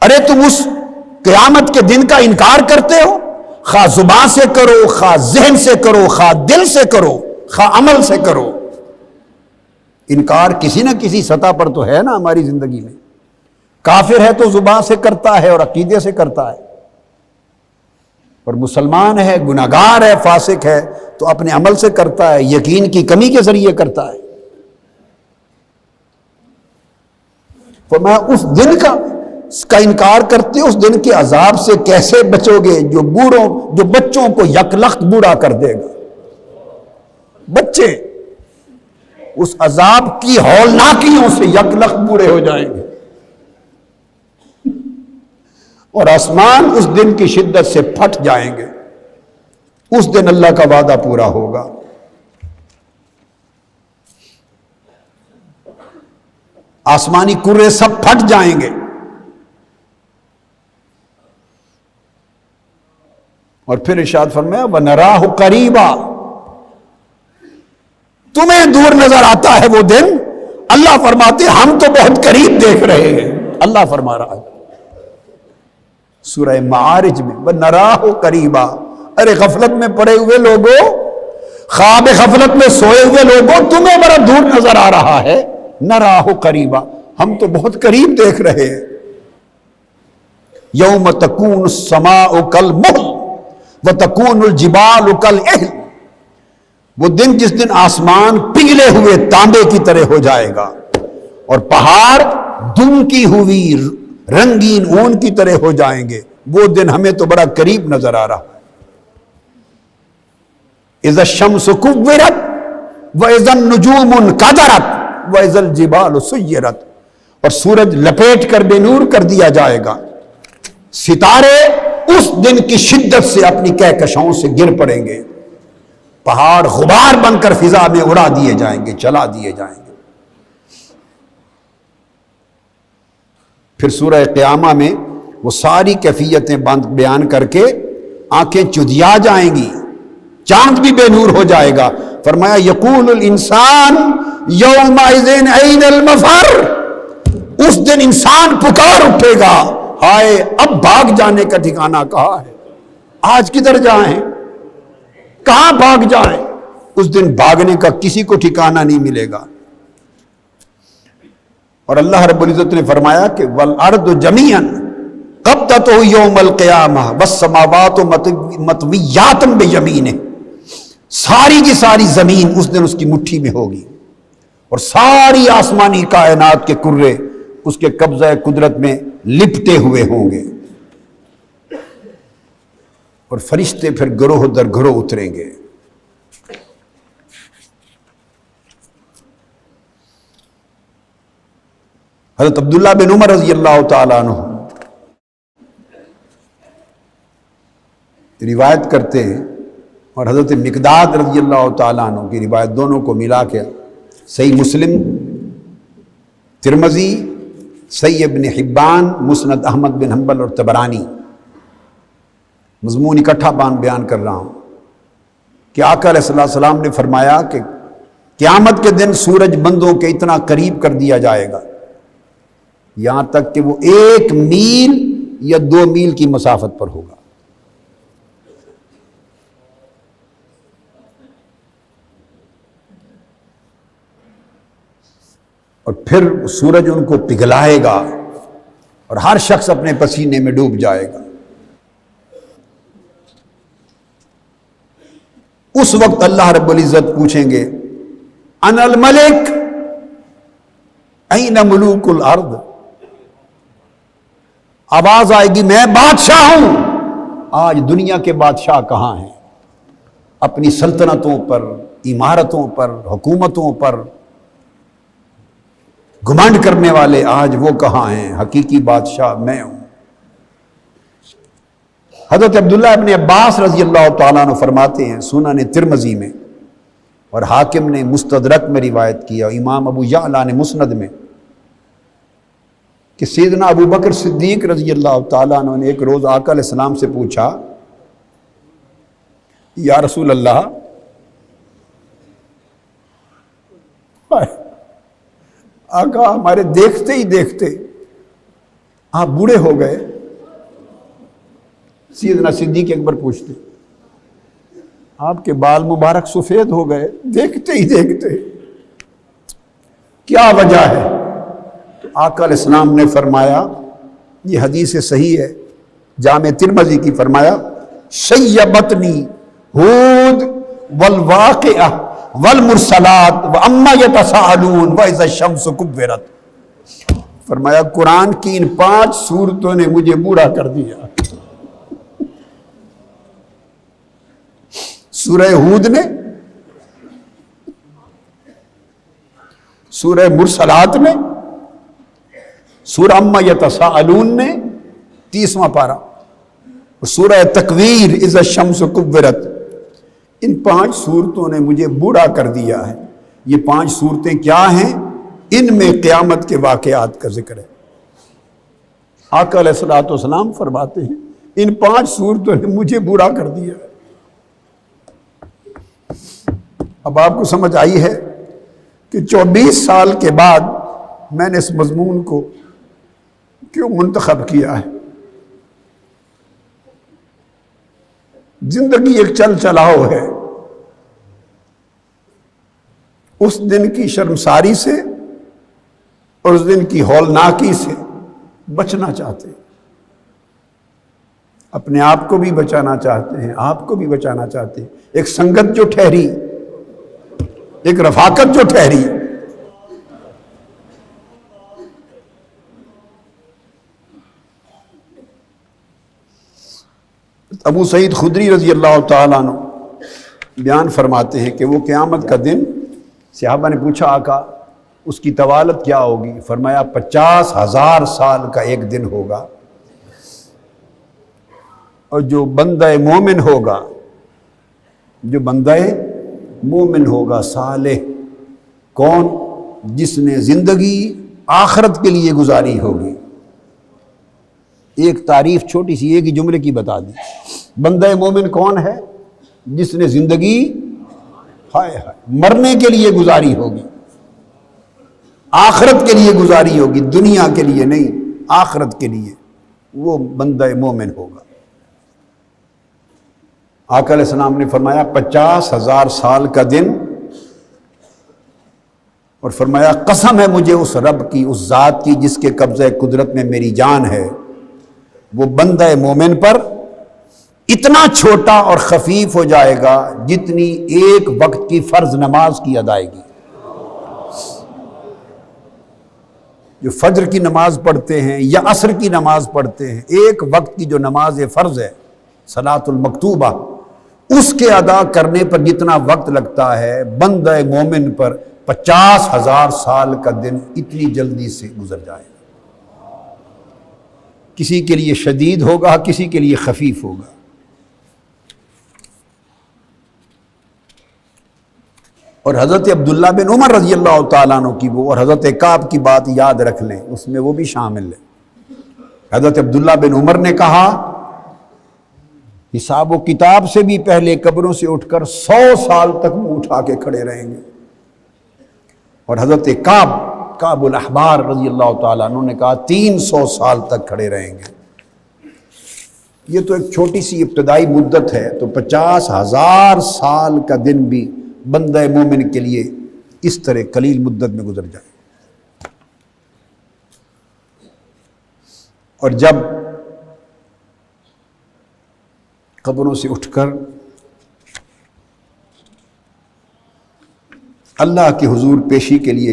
ارے تم اس قیامت کے دن کا انکار کرتے ہو، خواہ زبان سے کرو، خواہ ذہن سے کرو، خواہ دل سے کرو، خواہ عمل سے کرو، انکار کسی نہ کسی سطح پر تو ہے نا ہماری زندگی میں۔ کافر ہے تو زبان سے کرتا ہے اور عقیدے سے کرتا ہے، اور مسلمان ہے، گناہگار ہے، فاسق ہے تو اپنے عمل سے کرتا ہے، یقین کی کمی کے ذریعے کرتا ہے۔ فرمایا اس دن کا انکار کرتے ہو، اس دن کے عذاب سے کیسے بچو گے جو بچوں کو یکلخت بوڑھا کر دے گا۔ بچے اس عذاب کی ہولناکیوں سے یکلخت بوڑھے ہو جائیں گے، اور آسمان اس دن کی شدت سے پھٹ جائیں گے۔ اس دن اللہ کا وعدہ پورا ہوگا۔ آسمانی کرے سب پھٹ جائیں گے، اور پھر ارشاد فرمایا وَنَرَاهُ قَرِيبًا، تمہیں دور نظر آتا ہے وہ دن، اللہ فرماتے ہم تو بہت قریب دیکھ رہے ہیں۔ اللہ فرما رہا ہے سورہ معارج میں وَنَرَاهُ قَرِيبًا، ارے غفلت میں پڑے ہوئے لوگوں، خواب غفلت میں سوئے ہوئے لوگوں، تمہیں بڑا دور نظر آ رہا ہے، نَرَاهُ قَرِيبًا، ہم تو بہت قریب دیکھ رہے ہیں۔ یوم تکون السماء کالمہل وتکون الجبال کالعہن، وہ دن جس دن آسمان پگھلے ہوئے تانبے کی طرح ہو جائے گا اور پہاڑ دم کی ہوئی رنگین اون کی طرح ہو جائیں گے، وہ دن ہمیں تو بڑا قریب نظر آ رہا ہے۔ اذا الشمس کورت واذا النجوم انکدرت واذا الجبال سیرت، اور سورج لپیٹ کر بے نور کر دیا جائے گا، ستارے اس دن کی شدت سے اپنی کہکشاؤں سے گر پڑیں گے، پہاڑ غبار بن کر فضا میں اڑا دیے جائیں گے، جلا دیے جائیں گے۔ پھر سورہ قیامہ میں وہ ساری کیفیتیں بیان کر کے آنکھیں چدیا جائیں گی، چاند بھی بے نور ہو جائے گا۔ فرمایا یقول الانسان یومئذ این المفر، اس دن انسان پکار اٹھے گا، ہائے اب بھاگ جانے کا ٹھکانہ کہاں ہے، آج کدھر جائیں، کہاں بھاگ جائیں۔ اس دن بھاگنے کا کسی کو ٹھکانہ نہیں ملے گا۔ اور اللہ رب العزت نے فرمایا کہ والارض جمیعا قبضتہ یوم القیامہ والسماوات مطویات بیمینہ، ساری کی ساری زمین اس دن اس کی مٹھی میں ہوگی، اور ساری آسمانی کائنات کے کرے اس کے قبضہ قدرت میں لپٹے ہوئے ہوں گے، اور فرشتے پھر گروہ در گروہ اتریں گے۔ حضرت عبداللہ بن عمر رضی اللہ تعالیٰ عنہ روایت کرتے ہیں، اور حضرت مقداد رضی اللہ تعالیٰ عنہ کی روایت دونوں کو ملا کے صحیح مسلم، ترمذی، صحیح ابن حبان، مسند احمد بن حنبل اور طبرانی، مضمون اکٹھا بیان کر رہا ہوں کہ آقا علیہ السلام نے فرمایا کہ قیامت کے دن سورج بندوں کے اتنا قریب کر دیا جائے گا یہاں تک کہ وہ 1 میل یا 2 میل کی مسافت پر ہوگا۔ اور پھر سورج ان کو پگھلائے گا اور ہر شخص اپنے پسینے میں ڈوب جائے گا۔ اس وقت اللہ رب العزت پوچھیں گے انا الملک این ملوک الارض، آواز آئے گی میں بادشاہ ہوں، آج دنیا کے بادشاہ کہاں ہیں؟ اپنی سلطنتوں پر، عمارتوں پر، حکومتوں پر گھمنڈ کرنے والے آج وہ کہاں ہیں؟ حقیقی بادشاہ میں ہوں۔ حضرت عبداللہ ابن عباس رضی اللہ تعالیٰ عنہ فرماتے ہیں سنن ترمذی میں، اور حاکم نے مستدرک میں روایت کیا، امام ابو یعلا نے مسند میں، کہ سیدنا ابو بکر صدیق رضی اللہ تعالیٰ عنہ نے ایک روز آقا علیہ السلام سے پوچھا یا رسول اللہ، آقا ہمارے دیکھتے ہی دیکھتے آپ بوڑھے ہو گئے۔ سیدنا صدیق اکبر پوچھتے آپ کے بال مبارک سفید ہو گئے دیکھتے ہی دیکھتے، کیا وجہ ہے؟ تو آقا علیہ السلام نے فرمایا، یہ حدیث صحیح ہے جامع ترمذی کی، فرمایا شیبتنی ہود والواقعہ والمرسلات واما یتساءلون واذا الشمس کورت، فرمایا قرآن کی ان 5 سورتوں نے مجھے بوڑھا کر دیا۔ سورہ ہود نے، سورہ مرسلات نے، سورہ اما یتساءلون نے 30واں پارہ، اور سورہ تکویر اذا الشمس کورت، ان 5 صورتوں نے مجھے بوڑھا کر دیا ہے۔ یہ 5 صورتیں کیا ہیں؟ ان میں قیامت کے واقعات کا ذکر ہے۔ آقا علیہ الصلوۃ والسلام فرماتے ہیں ان 5 صورتوں نے مجھے بوڑھا کر دیا ہے۔ اب آپ کو سمجھ آئی ہے کہ 24 سال کے بعد میں نے اس مضمون کو کیوں منتخب کیا ہے۔ زندگی ایک چل چلاؤ ہے، اس دن کی شرمساری سے اور اس دن کی ہولناکی سے بچنا چاہتے ہیں، اپنے آپ کو بھی بچانا چاہتے ہیں، آپ کو بھی بچانا چاہتے ہیں۔ ایک سنگت جو ٹھہری، ایک رفاقت جو ٹھہری، ابو سعید خدری رضی اللہ تعالیٰ عنہ بیان فرماتے ہیں کہ وہ قیامت کا دن، صحابہ نے پوچھا آقا اس کی طوالت کیا ہوگی؟ فرمایا 50,000 سال کا ایک دن ہوگا، اور جو بندہ مومن ہوگا، جو بندہ مومن ہوگا صالح، کون؟ جس نے زندگی آخرت کے لیے گزاری ہوگی۔ ایک تعریف چھوٹی سی ایک ہی جملے کی بتا دی، بندہ مومن کون ہے؟ جس نے زندگی مرنے کے لیے گزاری ہوگی، آخرت کے لیے گزاری ہوگی، دنیا کے لیے نہیں، آخرت کے لیے، وہ بندہ مومن ہوگا۔ آقا علیہ السلام نے فرمایا 50,000 سال کا دن، اور فرمایا قسم ہے مجھے اس رب کی، اس ذات کی جس کے قبضہ قدرت میں میری جان ہے، وہ بندہ مومن پر اتنا چھوٹا اور خفیف ہو جائے گا جتنی ایک وقت کی فرض نماز کی ادائیگی۔ جو فجر کی نماز پڑھتے ہیں یا عصر کی نماز پڑھتے ہیں، ایک وقت کی جو نماز فرض ہے صلاۃ المکتوبہ، اس کے ادا کرنے پر جتنا وقت لگتا ہے، بندہ مومن پر 50,000 سال کا دن اتنی جلدی سے گزر جائے گا۔ کسی کے لیے شدید ہوگا، کسی کے لیے خفیف ہوگا۔ اور حضرت عبداللہ بن عمر رضی اللہ تعالیٰ عنہ کی وہ اور حضرت کعب کی بات یاد رکھ لیں، اس میں وہ بھی شامل ہے۔ حضرت عبداللہ بن عمر نے کہا حساب و کتاب سے بھی پہلے قبروں سے اٹھ کر 100 سال تک منہ اٹھا کے کھڑے رہیں گے۔ اور حضرت کعب الاحبار رضی اللہ تعالیٰ عنہ نے کہا 300 سال تک کھڑے رہیں گے۔ یہ تو ایک چھوٹی سی ابتدائی مدت ہے، تو 50,000 سال کا دن بھی بندہ مومن کے لیے اس طرح قلیل مدت میں گزر جائے۔ اور جب قبروں سے اٹھ کر اللہ کے حضور پیشی کے لیے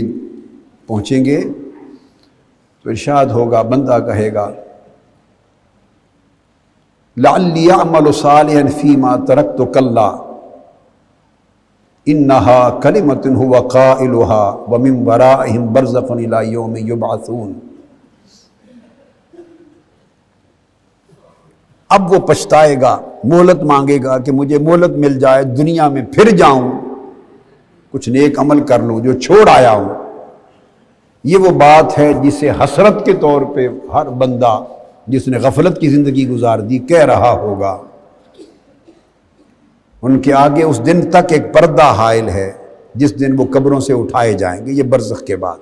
پہنچیں گے تو ارشاد ہوگا، بندہ کہے گا لعلی اعمل صالحا فیما ترکت کلا انہا کلمۃ هو قائلها ومن ورائہم برزخ الی یوم یبعثون۔ اب وہ پچھتائے گا، مہلت مانگے گا کہ مجھے مہلت مل جائے، دنیا میں پھر جاؤں، کچھ نیک عمل کر لوں جو چھوڑ آیا ہوں۔ یہ وہ بات ہے جسے حسرت کے طور پہ ہر بندہ جس نے غفلت کی زندگی گزار دی کہہ رہا ہوگا۔ ان کے آگے اس دن تک ایک پردہ حائل ہے جس دن وہ قبروں سے اٹھائے جائیں گے، یہ برزخ کے بعد۔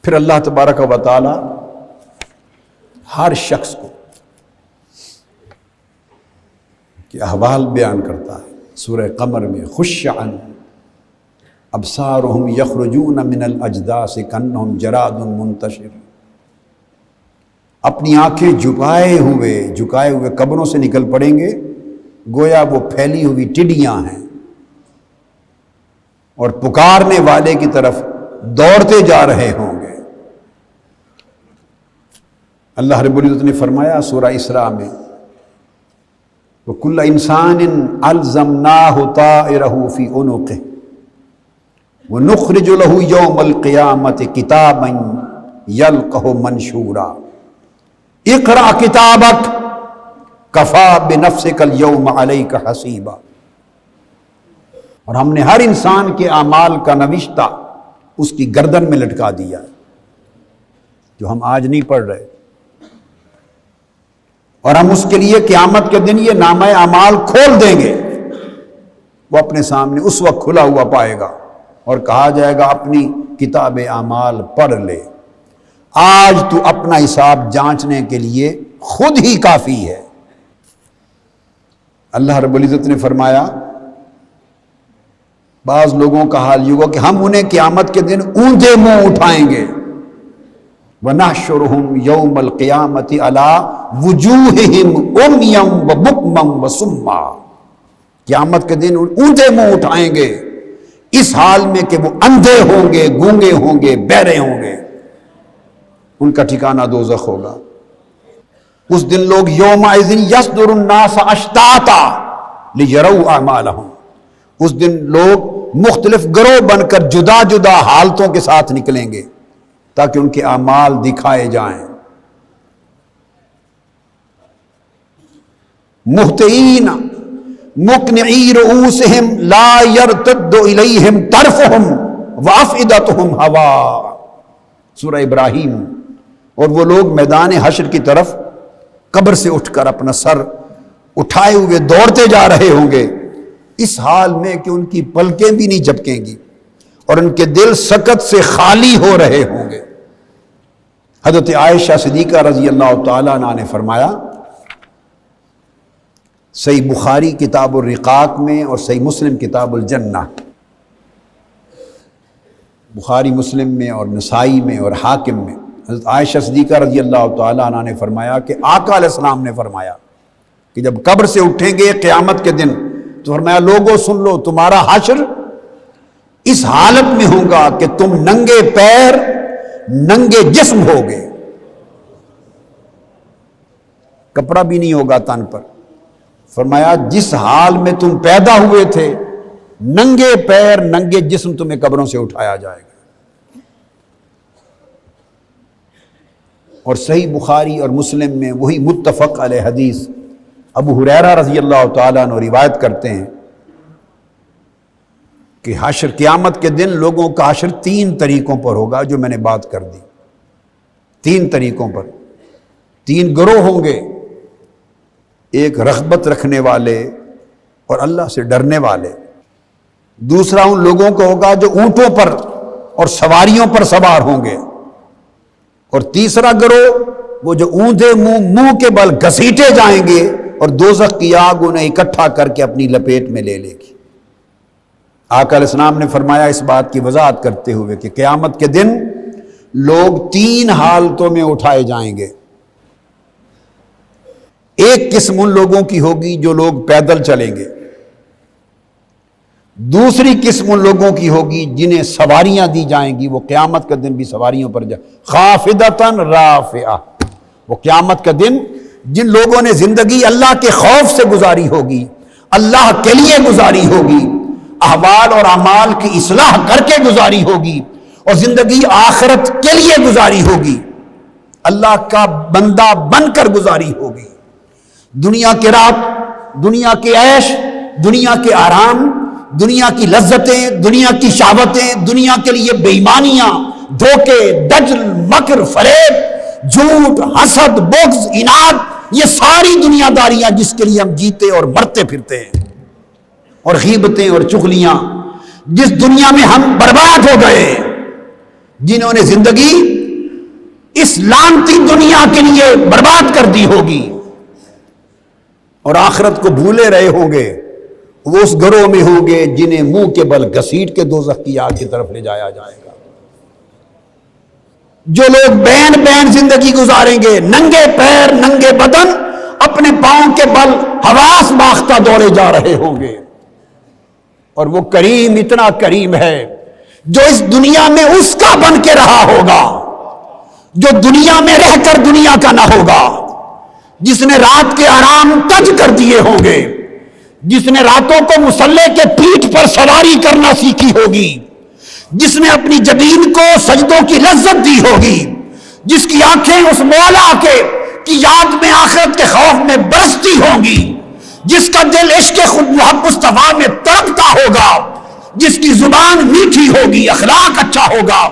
پھر اللہ تبارک و تعالی ہر شخص کو کہ احوال بیان کرتا ہے۔ سورہ قمر میں خش عن ابصارهم یخرجون من الاجداث کانہم جراد منتشر، اپنی آنکھیں جھکائے ہوئے قبروں سے نکل پڑیں گے گویا وہ پھیلی ہوئی ٹڈیاں ہیں، اور پکارنے والے کی طرف دوڑتے جا رہے ہوں گے۔ اللہ رب العزت نے فرمایا سورہ اسراء میں وَكُلَّ إِنسَانٍ أَلْزَمْنَاهُ طَائِرَهُ فِي عُنُقِهِ وَنُخْرِجُ لَهُ يَوْمَ الْقِيَامَةِ كِتَابًا يَلْقَهُ مَنْشُورًا اقرأ كِتَابَكَ كَفَى بِنَفْسِكَ الْيَوْمَ عَلَيْكَ حَسِيبًا۔ اور ہم نے ہر انسان کے اعمال کا نوشتہ اس کی گردن میں لٹکا دیا ہے، جو ہم آج نہیں پڑھ رہے، اور ہم اس کے لیے قیامت کے دن یہ نامہ اعمال کھول دیں گے۔ وہ اپنے سامنے اس وقت کھلا ہوا پائے گا اور کہا جائے گا اپنی کتاب اعمال پڑھ لے، آج تو اپنا حساب جانچنے کے لیے خود ہی کافی ہے۔ اللہ رب العزت نے فرمایا بعض لوگوں کا حال یہ ہوگا کہ ہم انہیں قیامت کے دن اونچے منہ اٹھائیں گے، وَنَحْشُرُهُمْ يَوْمَ الْقِيَامَةِ عَلَىٰ وُجُوهِهِمْ عُمْيًا وَبُكْمًا وَصُمًّا، قیامت کے دن اونچے منہ اٹھائیں گے اس حال میں کہ وہ اندھے ہوں گے، گونگے ہوں گے، بہرے ہوں گے، ان کا ٹھکانہ دوزخ ہوگا۔ اس دن لوگ یومئذ یصدر الناس اشتاتا لیروا اعمالهم، اس دن لوگ مختلف گروہ بن کر جدا جدا حالتوں کے ساتھ نکلیں گے تاکہ ان کے اعمال دکھائے جائیں۔ مہطعین مقنعی رؤوسہم لا یرتد الیہم طرفہم وافئدتہم ہواء، سورہ ابراہیم۔ اور وہ لوگ میدان حشر کی طرف قبر سے اٹھ کر اپنا سر اٹھائے ہوئے دوڑتے جا رہے ہوں گے، اس حال میں کہ ان کی پلکیں بھی نہیں جھپکیں گی اور ان کے دل سکت سے خالی ہو رہے ہوں گے۔ حضرت عائشہ صدیقہ رضی اللہ تعالیٰ عنہ نے فرمایا، صحیح بخاری کتاب الرقاق میں اور صحیح مسلم کتاب الجنہ، بخاری مسلم میں اور نسائی میں اور حاکم میں، حضرت عائشہ صدیقہ رضی اللہ تعالیٰ عنہ نے فرمایا کہ آقا علیہ السلام نے فرمایا کہ جب قبر سے اٹھیں گے قیامت کے دن تو فرمایا لوگوں سن لو، تمہارا حشر اس حالت میں ہوگا کہ تم ننگے پیر ننگے جسم ہوگے، کپڑا بھی نہیں ہوگا تن پر۔ فرمایا جس حال میں تم پیدا ہوئے تھے ننگے پیر ننگے جسم تمہیں قبروں سے اٹھایا جائے گا۔ اور صحیح بخاری اور مسلم میں وہی متفق علیہ حدیث ابو ہریرہ رضی اللہ تعالیٰ عنہ روایت کرتے ہیں کہ حشر قیامت کے دن لوگوں کا حشر 3 طریقوں پر ہوگا، جو میں نے بات کر دی، 3 طریقوں پر، 3 گروہ ہوں گے، ایک رغبت رکھنے والے اور اللہ سے ڈرنے والے، دوسرا ان لوگوں کو ہوگا جو اونٹوں پر اور سواریوں پر سوار ہوں گے، اور تیسرا گروہ وہ جو اونھے منہ کے بل گھسیٹے جائیں گے اور دوزخ کی آگ انہیں اکٹھا کر کے اپنی لپیٹ میں لے لے گی۔ آقا علیہ السلام نے فرمایا اس بات کی وضاحت کرتے ہوئے کہ قیامت کے دن لوگ 3 حالتوں میں اٹھائے جائیں گے۔ ایک قسم ان لوگوں کی ہوگی جو لوگ پیدل چلیں گے، دوسری قسم ان لوگوں کی ہوگی جنہیں سواریاں دی جائیں گی، وہ قیامت کا دن بھی سواریوں پر جائیں، خافضۃ رافعہ، وہ قیامت کا دن جن لوگوں نے زندگی اللہ کے خوف سے گزاری ہوگی، اللہ کے لیے گزاری ہوگی، احوال اور اعمال کی اصلاح کر کے گزاری ہوگی، اور زندگی آخرت کے لیے گزاری ہوگی، اللہ کا بندہ بن کر گزاری ہوگی۔ دنیا کے رات، دنیا کے عیش، دنیا کے آرام، دنیا کی لذتیں، دنیا کی شہوتیں، دنیا کے لیے بے ایمانیاں، دھوکے، دجل، مکر، فریب، جھوٹ، حسد، بغض، اناد، یہ ساری دنیا داریاں جس کے لیے ہم جیتے اور مرتے پھرتے ہیں، اور غیبتیں اور چغلیاں جس دنیا میں ہم برباد ہو گئے، جنہوں نے زندگی اس لعنتی دنیا کے لیے برباد کر دی ہوگی اور آخرت کو بھولے رہے ہوں گے، وہ اس گروہ میں ہوں گے جنہیں منہ کے بل گھسیٹ کے دوزخ کی آگ کی طرف لے جایا جائے گا۔ جو لوگ بین بین زندگی گزاریں گے، ننگے پیر ننگے بدن، اپنے پاؤں کے بل حواس باختہ دوڑے جا رہے ہوں گے، اور وہ کریم اتنا کریم ہے جو اس دنیا میں اس کا بن کے رہا ہوگا، جو دنیا میں رہ کر دنیا کا نہ ہوگا، جس نے رات کے آرام تج کر دیے ہوں گے، جس نے راتوں کو مسلح کے پیٹھ پر سواری کرنا سیکھی ہوگی، جس نے اپنی جبین کو سجدوں کی لذت دی ہوگی، جس کی آنکھیں اس مولا کی یاد میں آخرت کے خوف میں برستی ہوں گی، جس کا دل عشق خود محمد مصطفیٰ میں تڑپتا ہوگا، جس کی زبان میٹھی ہوگی، اخلاق اچھا ہوگا،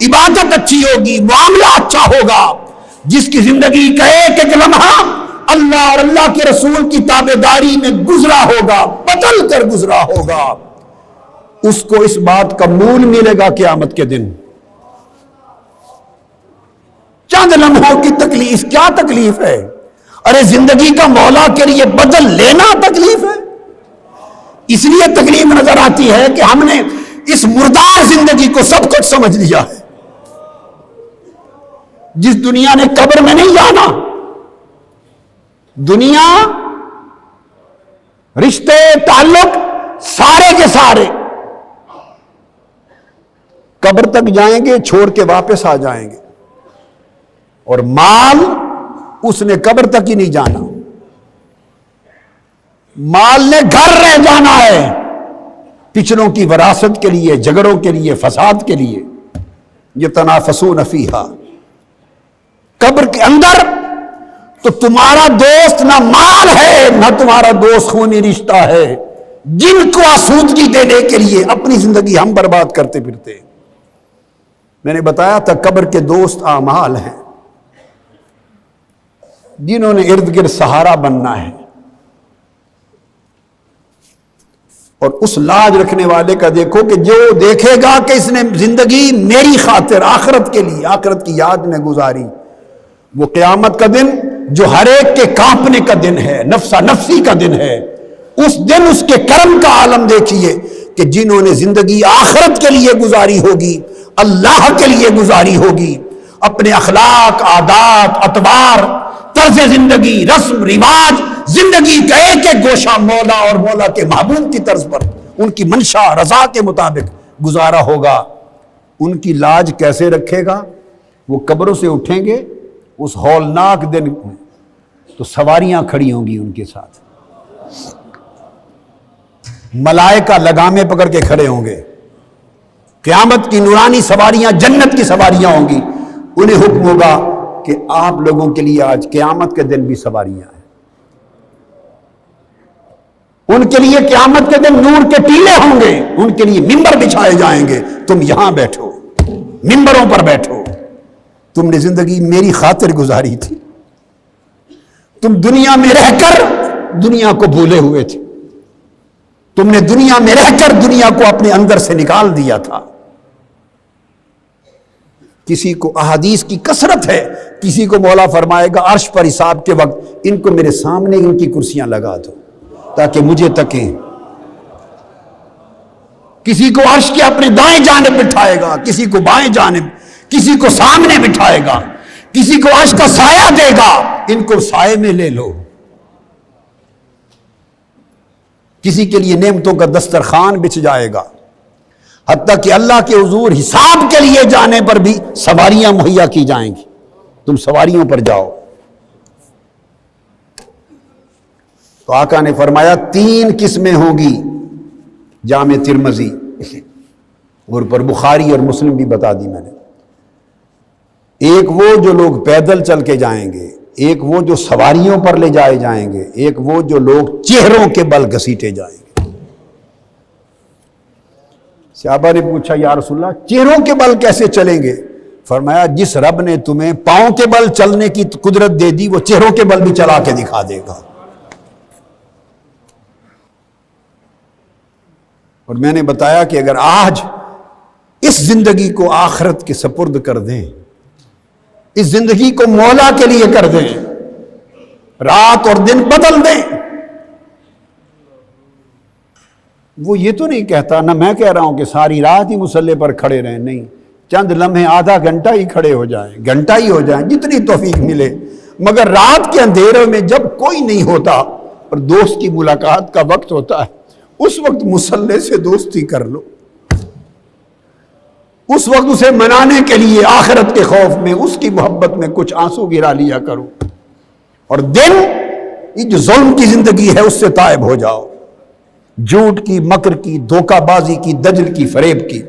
عبادت اچھی ہوگی، معاملہ اچھا ہوگا، جس کی زندگی کا ایک ایک لمحہ اللہ اور اللہ کے رسول کی تابعداری میں گزرا ہوگا، بدل کر گزرا ہوگا، اس کو اس بات کا مول ملے گا قیامت کے دن۔ چند لمحوں کی تکلیف، کیا تکلیف ہے؟ ارے زندگی کا مولا کے لیے بدل لینا تکلیف ہے۔ اس لیے تکلیف نظر آتی ہے کہ ہم نے اس مردار زندگی کو سب کچھ سمجھ لیا ہے، جس دنیا نے قبر میں نہیں جانا۔ دنیا، رشتے، تعلق سارے کے سارے قبر تک جائیں گے، چھوڑ کے واپس آ جائیں گے، اور مال اس نے قبر تک ہی نہیں جانا، مال نے گھر رہ جانا ہے، پچھلوں کی وراثت کے لیے، جھگڑوں کے لیے، فساد کے لیے۔ یتنافسون فیہا، قبر کے اندر تو تمہارا دوست نہ مال ہے، نہ تمہارا دوست خونی رشتہ ہے، جن کو آسودگی دینے کے لیے اپنی زندگی ہم برباد کرتے پھرتے ہیں۔ میں نے بتایا تھا قبر کے دوست اعمال ہیں، جنہوں نے ارد گرد سہارا بننا ہے، اور اس لاج رکھنے والے کا دیکھو کہ جو دیکھے گا کہ اس نے زندگی میری خاطر آخرت کے لیے، آخرت کی یاد میں گزاری، وہ قیامت کا دن جو ہر ایک کے کانپنے کا دن ہے، نفسا نفسی کا دن ہے، اس دن اس کے کرم کا عالم دیکھیے کہ جنہوں نے زندگی آخرت کے لیے گزاری ہوگی، اللہ کے لیے گزاری ہوگی، اپنے اخلاق، عادات، اطوار، طرز زندگی، رسم رواج، زندگی کا ایک ایک گوشہ مولا اور مولا کے محبوب کی طرز پر ان کی منشا رضا کے مطابق گزارا ہوگا، ان کی لاج کیسے رکھے گا؟ وہ قبروں سے اٹھیں گے اس ہولناک دن میں تو سواریاں کھڑی ہوں گی ان کے ساتھ، ملائکہ لگامیں پکڑ کے کھڑے ہوں گے، قیامت کی نورانی سواریاں، جنت کی سواریاں ہوں گی، انہیں حکم ہوگا کہ آپ لوگوں کے لیے آج قیامت کے دن بھی سواریاں ہیں، ان کے لیے قیامت کے دن نور کے ٹیلے ہوں گے، ان کے لیے ممبر بچھائے جائیں گے، تم یہاں بیٹھو، ممبروں پر بیٹھو، تم نے زندگی میری خاطر گزاری تھی، تم دنیا میں رہ کر دنیا کو بھولے ہوئے تھے، تم نے دنیا میں رہ کر دنیا کو اپنے اندر سے نکال دیا تھا۔ کسی کو احادیث کی کثرت ہے، کسی کو مولا فرمائے گا عرش پر حساب کے وقت ان کو میرے سامنے ان کی کرسیاں لگا دو تاکہ مجھے تکیں، کسی کو عرش کے اپنے دائیں جانب بٹھائے گا، کسی کو بائیں جانب، کسی کو سامنے بٹھائے گا، کسی کو عرش کا سایہ دے گا، ان کو سائے میں لے لو، کسی کے لیے نعمتوں کا دسترخوان بچھ جائے گا، حتیٰ کہ اللہ کے حضور حساب کے لیے جانے پر بھی سواریاں مہیا کی جائیں گی، تم سواریوں پر جاؤ۔ تو آقا نے فرمایا 3 قسمیں ہوں گی، جامع ترمذی اور پر بخاری اور مسلم بھی بتا دی میں نے۔ ایک وہ جو لوگ پیدل چل کے جائیں گے، ایک وہ جو سواریوں پر لے جائے جائیں گے، ایک وہ جو لوگ چہروں کے بل گھسیٹے جائیں گے۔ صحابہ نے پوچھا یا رسول اللہ چہروں کے بل کیسے چلیں گے؟ فرمایا جس رب نے تمہیں پاؤں کے بل چلنے کی قدرت دے دی وہ چہروں کے بل بھی چلا کے دکھا دے گا۔ اور میں نے بتایا کہ اگر آج اس زندگی کو آخرت کے سپرد کر دیں، اس زندگی کو مولا کے لیے کر دیں، رات اور دن بدل دیں، وہ یہ تو نہیں کہتا، نہ میں کہہ رہا ہوں کہ ساری رات ہی مصلی پر کھڑے رہیں، نہیں، چند لمحے آدھا گھنٹہ ہی کھڑے ہو جائیں، گھنٹہ ہی ہو جائیں، جتنی توفیق ملے، مگر رات کے اندھیرے میں جب کوئی نہیں ہوتا اور دوست کی ملاقات کا وقت ہوتا ہے، اس وقت مصلی سے دوستی کر لو، اس وقت اسے منانے کے لیے آخرت کے خوف میں، اس کی محبت میں کچھ آنسو گرا لیا کرو، اور دن یہ جو ظلم کی زندگی ہے اس سے تائب ہو جاؤ، جھوٹ کی، مکر کی، دھوکہ بازی کی، دجل کی، فریب کی۔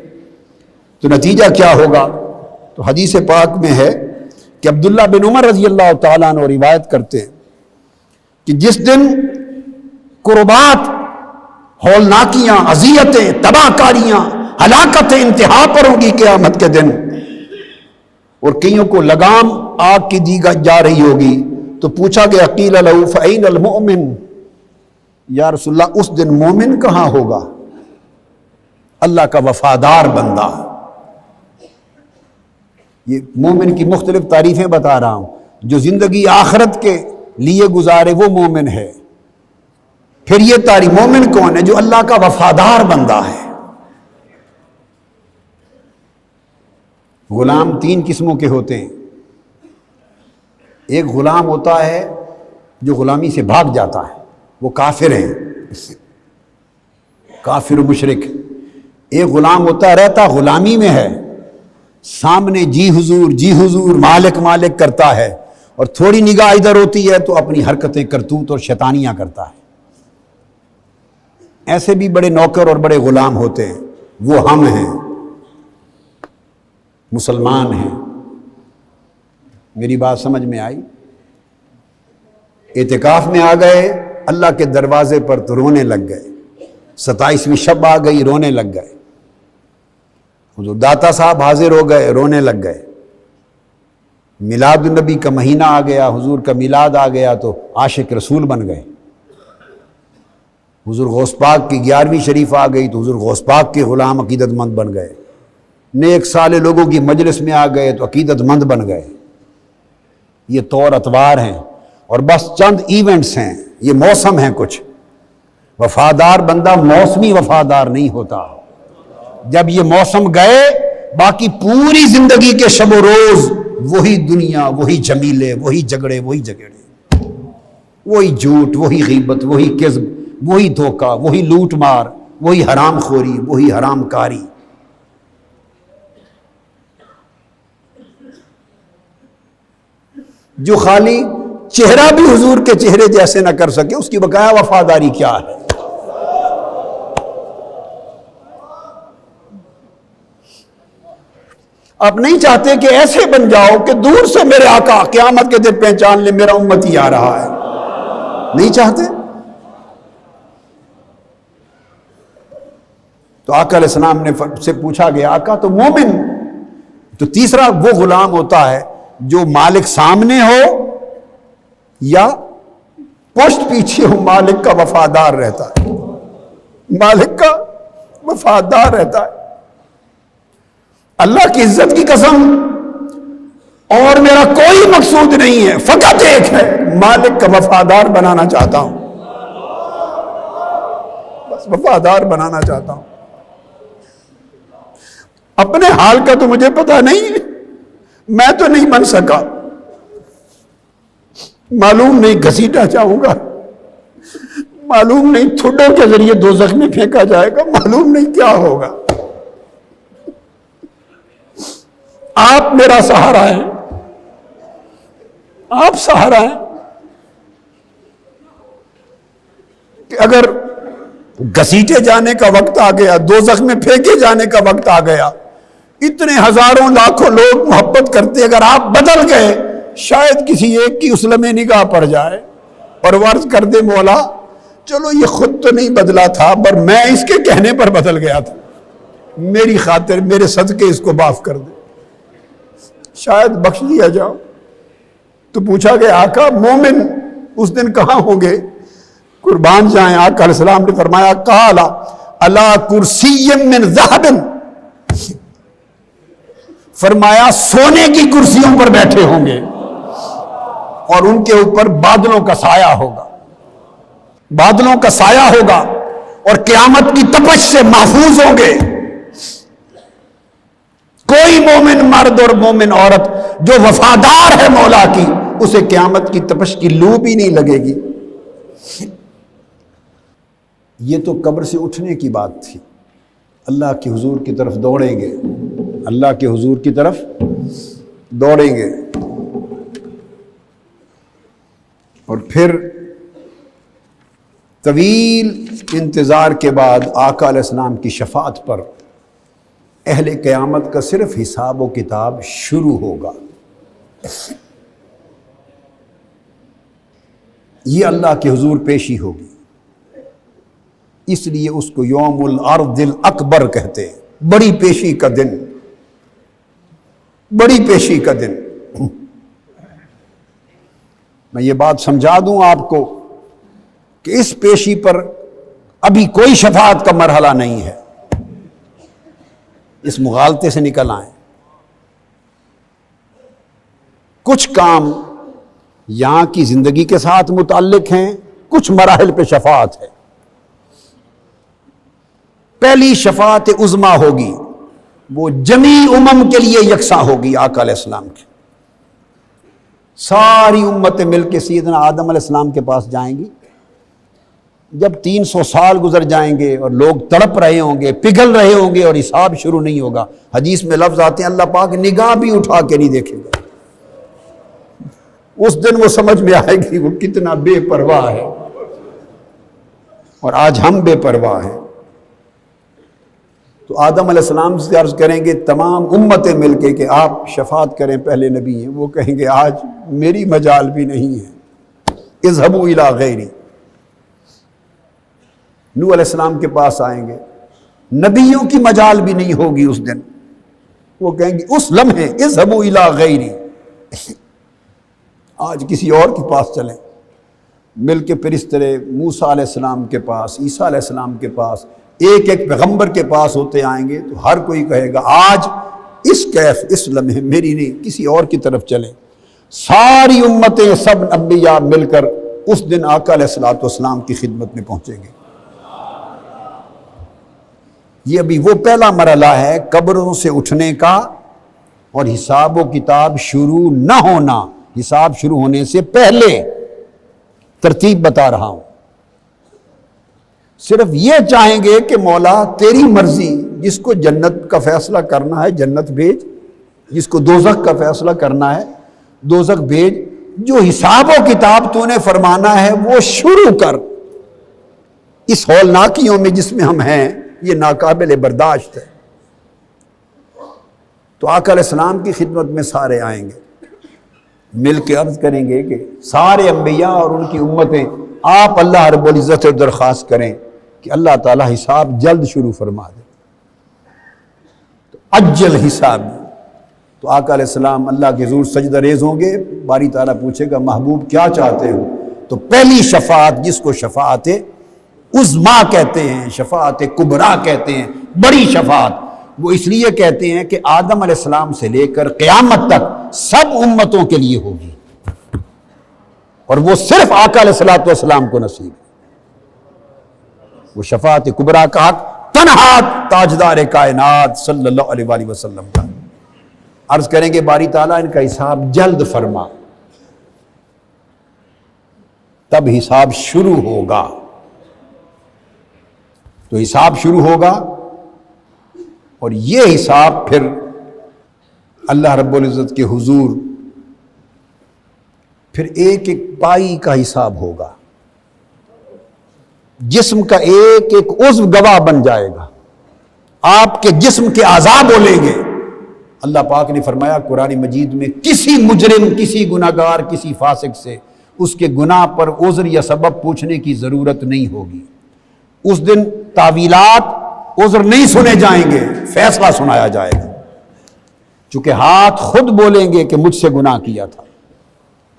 تو نتیجہ کیا ہوگا؟ تو حدیث پاک میں ہے کہ عبداللہ بن عمر رضی اللہ تعالیٰ عنہ روایت کرتے ہیں کہ جس دن قربات، ہولناکیاں، اذیتیں، تباہ کاریاں، ہلاکتیں انتہا پر ہوں گی قیامت کے دن، اور کئیوں کو لگام آگ کی دی جا رہی ہوگی، تو پوچھا گیا قیل لہ فأین المؤمن، یا رسول اللہ اس دن مومن کہاں ہوگا؟ اللہ کا وفادار بندہ۔ یہ مومن کی مختلف تعریفیں بتا رہا ہوں، جو زندگی آخرت کے لیے گزارے وہ مومن ہے۔ پھر یہ تعریف مومن کون ہے؟ جو اللہ کا وفادار بندہ ہے۔ غلام 3 قسموں کے ہوتے ہیں۔ ایک غلام ہوتا ہے جو غلامی سے بھاگ جاتا ہے، وہ کافر ہیں، کافر و مشرک۔ ایک غلام ہوتا ہے رہتا غلامی میں ہے، سامنے جی حضور مالک مالک کرتا ہے، اور تھوڑی نگاہ ادھر ہوتی ہے تو اپنی حرکتیں کرتوت اور شیطانیاں کرتا ہے۔ ایسے بھی بڑے نوکر اور بڑے غلام ہوتے ہیں، وہ ہم ہیں، مسلمان ہیں۔ میری بات سمجھ میں آئی؟ اعتکاف میں آ گئے اللہ کے دروازے پر تو رونے لگ گئے، 27ویں شب آ گئی رونے لگ گئے، حضور داتا صاحب حاضر ہو گئے رونے لگ گئے، میلاد النبی کا مہینہ آ گیا، حضور کا میلاد آ گیا تو عاشق رسول بن گئے، حضور غوث پاک کی 11ویں شریف آ گئی تو حضور غوث پاک کے غلام عقیدت مند بن گئے، نیک صالح لوگوں کی مجلس میں آ گئے تو عقیدت مند بن گئے۔ یہ طور اتوار ہیں اور بس چند ایونٹس ہیں، یہ موسم ہیں کچھ۔ وفادار بندہ موسمی وفادار نہیں ہوتا، جب یہ موسم گئے باقی پوری زندگی کے شب و روز وہی دنیا، وہی جمیلے، وہی جھگڑے، وہی جھوٹ، وہی غیبت، وہی کذب، وہی دھوکہ، وہی لوٹ مار، وہی حرام خوری، وہی حرام کاری۔ جو خالی چہرہ بھی حضور کے چہرے جیسے نہ کر سکے، اس کی بقایا وفاداری کیا ہے؟ آپ نہیں چاہتے کہ ایسے بن جاؤ کہ دور سے میرے آقا قیامت کے دن پہچان لے میرا امتی آ رہا ہے، نہیں چاہتے؟ تو آقا علیہ السلام نے سے پوچھا گیا آقا تو مومن، تو تیسرا وہ غلام ہوتا ہے جو مالک سامنے ہو یا پشت پیچھے ہو، مالک کا وفادار رہتا ہے، مالک کا وفادار رہتا ہے۔ اللہ کی عزت کی قسم، اور میرا کوئی مقصود نہیں ہے، فقط ایک ہے، مالک کا وفادار بنانا چاہتا ہوں، بس وفادار بنانا چاہتا ہوں۔ اپنے حال کا تو مجھے پتہ نہیں ہے، میں تو نہیں بن سکا، معلوم نہیں گھسیٹا جاؤں گا، معلوم نہیں ٹھڈوں کے ذریعے دوزخ میں پھینکا جائے گا، معلوم نہیں کیا ہوگا، آپ میرا سہارا ہے، آپ سہارا ہیں کہ اگر گھسیٹے جانے کا وقت آ گیا، دوزخ میں پھینکے جانے کا وقت آ گیا، اتنے ہزاروں لاکھوں لوگ محبت کرتے، اگر آپ بدل گئے شاید کسی ایک کی اس لمحے نگاہ پڑ جائے اور عرض کر دے مولا چلو یہ خود تو نہیں بدلا تھا پر میں اس کے کہنے پر بدل گیا تھا، میری خاطر میرے صدقے اس کو معاف کر دے، شاید بخش دیا جاؤ۔ تو پوچھا گیا آقا مومن اس دن کہاں ہوں گے؟ قربان جائیں، آقا علیہ السلام نے فرمایا قال علی کرسی من ذہب، فرمایا سونے کی کرسیوں پر بیٹھے ہوں گے اور ان کے اوپر بادلوں کا سایہ ہوگا، بادلوں کا سایہ ہوگا اور قیامت کی تپش سے محفوظ ہوں گے۔ کوئی مومن مرد اور مومن عورت جو وفادار ہے مولا کی، اسے قیامت کی تپش کی لو بھی نہیں لگے گی۔ یہ تو قبر سے اٹھنے کی بات تھی، اللہ کے حضور کی طرف دوڑیں گے، اللہ کے حضور کی طرف دوڑیں گے، اور پھر طویل انتظار کے بعد آقا علیہ السلام کی شفاعت پر اہل قیامت کا صرف حساب و کتاب شروع ہوگا۔ یہ اللہ کے حضور پیشی ہوگی، اس لیے اس کو یوم العرض الاکبر کہتے ہیں، بڑی پیشی کا دن، بڑی پیشی کا دن۔ میں یہ بات سمجھا دوں آپ کو کہ اس پیشی پر ابھی کوئی شفاعت کا مرحلہ نہیں ہے، اس مغالطے سے نکل آئیں۔ کچھ کام یہاں کی زندگی کے ساتھ متعلق ہیں، کچھ مراحل پہ شفاعت ہے۔ پہلی شفاعت عظمیٰ ہوگی، وہ جمیع امم کے لیے یکساں ہوگی، آقا علیہ السلام کی ساری امتیں مل کے سیدنا آدم علیہ السلام کے پاس جائیں گی۔ جب 300 سال گزر جائیں گے اور لوگ تڑپ رہے ہوں گے، پگھل رہے ہوں گے اور حساب شروع نہیں ہوگا، حدیث میں لفظ آتے ہیں اللہ پاک نگاہ بھی اٹھا کے نہیں دیکھے گا۔ اس دن وہ سمجھ میں آئے گی وہ کتنا بے پرواہ ہے، اور آج ہم بے پرواہ ہیں۔ تو آدم علیہ السلام سے عرض کریں گے تمام امتیں مل کے کہ آپ شفاعت کریں، پہلے نبی ہیں، وہ کہیں گے آج میری مجال بھی نہیں ہے، اذهبوا الی غیری۔ نوح علیہ السلام کے پاس آئیں گے، نبیوں کی مجال بھی نہیں ہوگی اس دن، وہ کہیں گے اس لمحے اذهبوا الی غیری، آج کسی اور کے پاس چلیں۔ مل کے پھر اس طرح موسیٰ علیہ السلام کے پاس، عیسیٰ علیہ السلام کے پاس، ایک ایک پیغمبر کے پاس ہوتے آئیں گے، تو ہر کوئی کہے گا آج اس کیف اس لمحے میری نہیں، کسی اور کی طرف چلیں۔ ساری امتیں، سب انبیاء مل کر اس دن آقا علیہ السلام کی خدمت میں پہنچیں گے۔ یہ ابھی وہ پہلا مرحلہ ہے قبروں سے اٹھنے کا اور حساب و کتاب شروع نہ ہونا، حساب شروع ہونے سے پہلے ترتیب بتا رہا ہوں۔ صرف یہ چاہیں گے کہ مولا تیری مرضی، جس کو جنت کا فیصلہ کرنا ہے جنت بھیج، جس کو دوزخ کا فیصلہ کرنا ہے دوزخ بھیج، جو حساب و کتاب تو نے فرمانا ہے وہ شروع کر۔ اس ہولناکیوں میں جس میں ہم ہیں یہ ناقابل برداشت ہے۔ تو آقا علیہ السلام کی خدمت میں سارے آئیں گے، مل کے عرض کریں گے کہ سارے انبیاء اور ان کی امتیں آپ اللہ رب العزت سے درخواست کریں کہ اللہ تعالیٰ حساب جلد شروع فرما دے، تو اجل حساب۔ تو آقا علیہ السلام اللہ کے حضور سجدہ ریز ہوں گے، باری تعالیٰ پوچھے گا محبوب کیا چاہتے ہو؟ تو پہلی شفاعت جس کو شفاعت عظمیٰ کہتے ہیں، شفاعت کبریٰ کہتے ہیں، بڑی شفاعت، وہ اس لیے کہتے ہیں کہ آدم علیہ السلام سے لے کر قیامت تک سب امتوں کے لیے ہوگی، اور وہ صرف آقا علیہ السلام کو نصیب ہے۔ وہ شفاعت کبریٰ کا حق تنہا تاجدار کائنات صلی اللہ علیہ وآلہ وسلم کا۔ عرض کریں گے باری تعالیٰ ان کا حساب جلد فرما، تب حساب شروع ہوگا۔ تو حساب شروع ہوگا، اور یہ حساب پھر اللہ رب العزت کے حضور پھر ایک ایک پائی کا حساب ہوگا، جسم کا ایک ایک عضو گواہ بن جائے گا، آپ کے جسم کے اعضاء بولیں گے۔ اللہ پاک نے فرمایا قرآن مجید میں کسی مجرم، کسی گناہگار، کسی فاسق سے اس کے گناہ پر عذر یا سبب پوچھنے کی ضرورت نہیں ہوگی۔ اس دن تعویلات، عذر نہیں سنے جائیں گے، فیصلہ سنایا جائے گا، چونکہ ہاتھ خود بولیں گے کہ مجھ سے گناہ کیا تھا،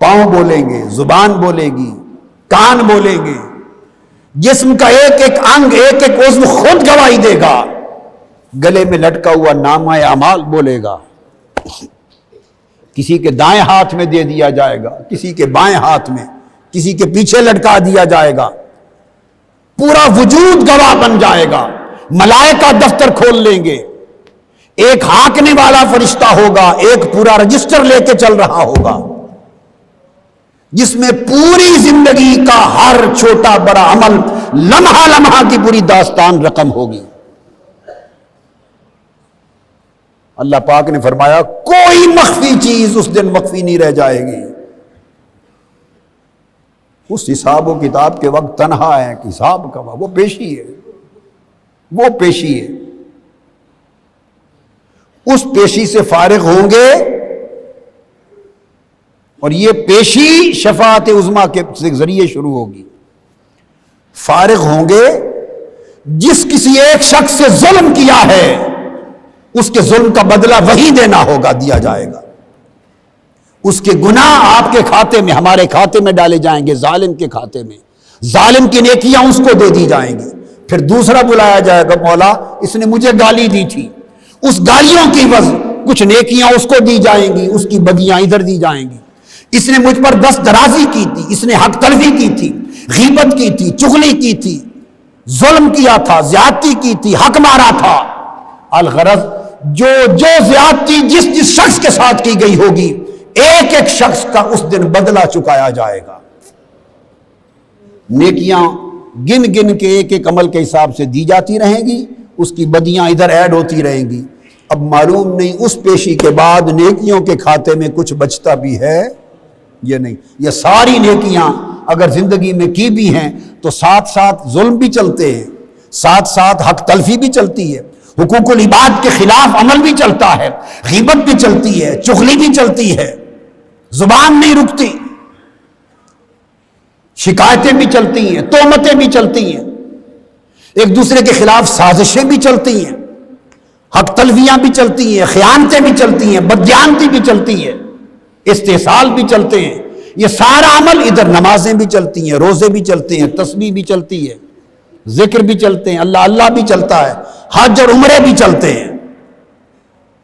پاؤں بولیں گے، زبان بولے گی، کان بولیں گے، جسم کا ایک ایک انگ، ایک ایک عضو خود گواہی دے گا، گلے میں لٹکا ہوا نامہ اعمال بولے گا، کسی کے دائیں ہاتھ میں دے دیا جائے گا، کسی کے بائیں ہاتھ میں، کسی کے پیچھے لٹکا دیا جائے گا، پورا وجود گواہ بن جائے گا، ملائکہ دفتر کھول لیں گے، ایک ہانکنے والا فرشتہ ہوگا، ایک پورا رجسٹر لے کے چل رہا ہوگا، جس میں پوری زندگی کا ہر چھوٹا بڑا عمل، لمحہ لمحہ کی پوری داستان رقم ہوگی۔ اللہ پاک نے فرمایا کوئی مخفی چیز اس دن مخفی نہیں رہ جائے گی۔ اس حساب و کتاب کے وقت تنہا ہے کہ حساب کا وہ پیشی ہے، وہ پیشی ہے، اس پیشی سے فارغ ہوں گے، اور یہ پیشی شفاعت عظمیٰ کے ذریعے شروع ہوگی۔ فارغ ہوں گے، جس کسی ایک شخص سے ظلم کیا ہے اس کے ظلم کا بدلہ وہی دینا ہوگا، دیا جائے گا، اس کے گناہ آپ کے کھاتے میں، ہمارے کھاتے میں ڈالے جائیں گے، ظالم کے کھاتے میں، ظالم کی نیکیاں اس کو دے دی جائیں گی، پھر دوسرا بلایا جائے گا، مولا اس نے مجھے گالی دی تھی، اس گالیوں کی عوض کچھ نیکیاں اس کو دی جائیں گی، اس کی بدیاں ادھر دی جائیں گی، اس نے مجھ پر دست درازی کی تھی، اس نے حق تلفی کی تھی، غیبت کی تھی، چغلی کی تھی، ظلم کیا تھا، زیادتی کی تھی، حق مارا تھا۔ الغرض جو زیادتی جس شخص کے ساتھ کی گئی ہوگی، ایک ایک شخص کا اس دن بدلہ چکایا جائے گا، نیکیاں گن گن کے ایک ایک عمل کے حساب سے دی جاتی رہیں گی، اس کی بدیاں ادھر ایڈ ہوتی رہیں گی۔ اب معلوم نہیں اس پیشی کے بعد نیکیوں کے کھاتے میں کچھ بچتا بھی ہے یا نہیں، یہ ساری نیکیاں اگر زندگی میں کی بھی ہیں تو ساتھ ساتھ ظلم بھی چلتے ہیں، ساتھ ساتھ حق تلفی بھی چلتی ہے، حقوق العباد کے خلاف عمل بھی چلتا ہے، غیبت بھی چلتی ہے، چغلی بھی چلتی ہے، زبان نہیں رکتی، شکایتیں بھی چلتی ہیں، تہمتیں بھی چلتی ہیں، ایک دوسرے کے خلاف سازشیں بھی چلتی ہیں، حق تلفیاں بھی چلتی ہیں، خیانتیں بھی چلتی ہیں، بددیانتی بھی چلتی ہے، استحصال بھی چلتے ہیں، یہ سارا عمل، ادھر نمازیں بھی چلتی ہیں، روزے بھی چلتے ہیں، تسبیح بھی چلتی ہے، ذکر بھی چلتے ہیں، اللہ اللہ بھی چلتا ہے، حج اور عمرے بھی چلتے ہیں،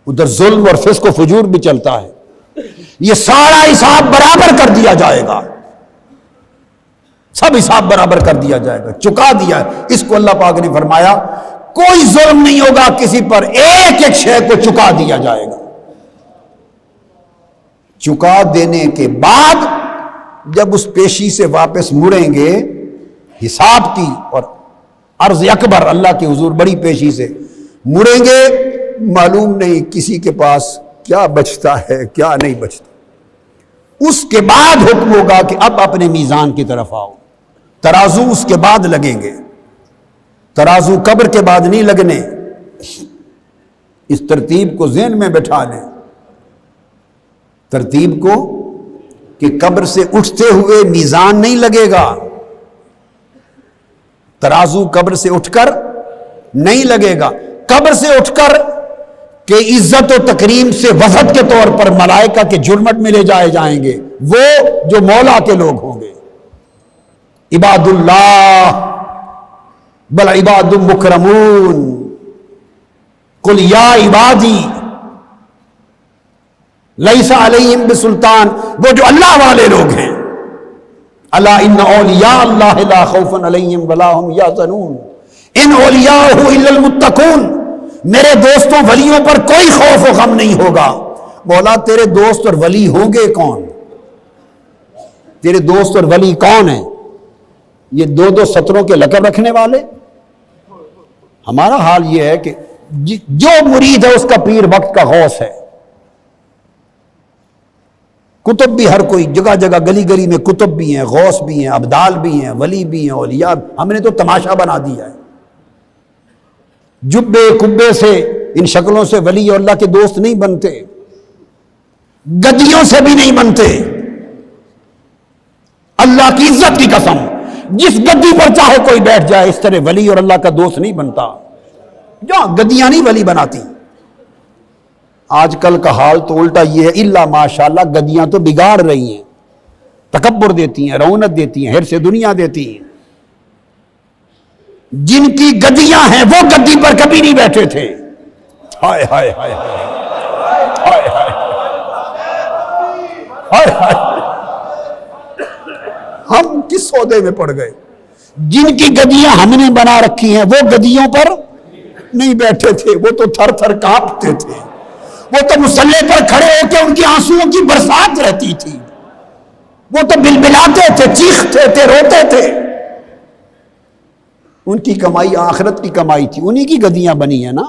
ادھر ظلم اور فسق و فجور بھی چلتا ہے، یہ سارا حساب برابر کر دیا جائے گا، سب حساب برابر کر دیا جائے گا، چکا دیا ہے۔ اس کو اللہ پاک نے فرمایا کوئی ظلم نہیں ہوگا کسی پر، ایک ایک شے کو چکا دیا جائے گا۔ چکا دینے کے بعد جب اس پیشی سے واپس مڑیں گے حساب کی اور عرض اکبر اللہ کے حضور بڑی پیشی سے مڑیں گے، معلوم نہیں کسی کے پاس کیا بچتا ہے کیا نہیں بچتا۔ اس کے بعد حکم ہوگا کہ اب اپنے میزان کی طرف آؤ، ترازو اس کے بعد لگیں گے، ترازو قبر کے بعد نہیں لگنے۔ اس ترتیب کو ذہن میں بٹھا لیں، ترتیب کو، کہ قبر سے اٹھتے ہوئے میزان نہیں لگے گا، ترازو قبر سے اٹھ کر نہیں لگے گا، قبر سے اٹھ کر کہ عزت و تکریم سے وفد کے طور پر ملائکہ کے جرمٹ میں لے جائے جائیں گے، وہ جو مولا کے لوگ ہوں گے، عباد اللہ بل عباد مکرمون، قل یا عبادی لیس علیہم بسلطان، وہ جو اللہ والے لوگ ہیں، الا ان اولیاء اللہ لا خوف علیہم ولا هم یحزنون ان اولیاءہ الا المتقون، میرے دوستوں ولیوں پر کوئی خوف و غم نہیں ہوگا، مولا تیرے دوست اور ولی ہوں گے کون؟ تیرے دوست اور ولی کون ہیں؟ یہ دو دو سطروں کے لقب رکھنے والے؟ ہمارا حال یہ ہے کہ جو مرید ہے اس کا پیر وقت کا غوث ہے. کتب بھی ہر کوئی جگہ جگہ گلی گلی میں کتب بھی ہیں، غوث بھی ہیں، ابدال بھی ہیں، ولی بھی ہیں، اولیاء. ہم نے تو تماشا بنا دیا ہے. جبے کبے سے ان شکلوں سے ولی اور اللہ کے دوست نہیں بنتے، گدیوں سے بھی نہیں بنتے. اللہ کی عزت کی قسم، جس گدی پر چاہے کوئی بیٹھ جائے اس طرح ولی اور اللہ کا دوست نہیں بنتا. جہاں گدیاں نہیں ولی بناتی. آج کل کا حال تو الٹا یہ ہے، الا ماشاءاللہ گدیاں تو بگاڑ رہی ہیں، تکبر دیتی ہیں، رونت دیتی ہیں، حرص دنیا دیتی ہیں. جن کی گدیاں ہیں وہ گدی پر کبھی نہیں بیٹھے تھے. ہائے ہائے ہائے ہائے ہائے ہائے، ہم کس سودے میں پڑ گئے؟ جن کی گدیاں ہم نے بنا رکھی ہیں وہ گدیوں پر نہیں بیٹھے تھے، وہ تو تھر تھر کانپتے تھے. وہ تو مسلح پر کھڑے ہو کے ان کی آنسوؤں کی برسات رہتی تھی. وہ تو بلبلاتے تھے، چیختے تھے، روتے تھے. ان کی کمائی آخرت کی کمائی تھی، انہی کی گدیاں بنی ہیں نا.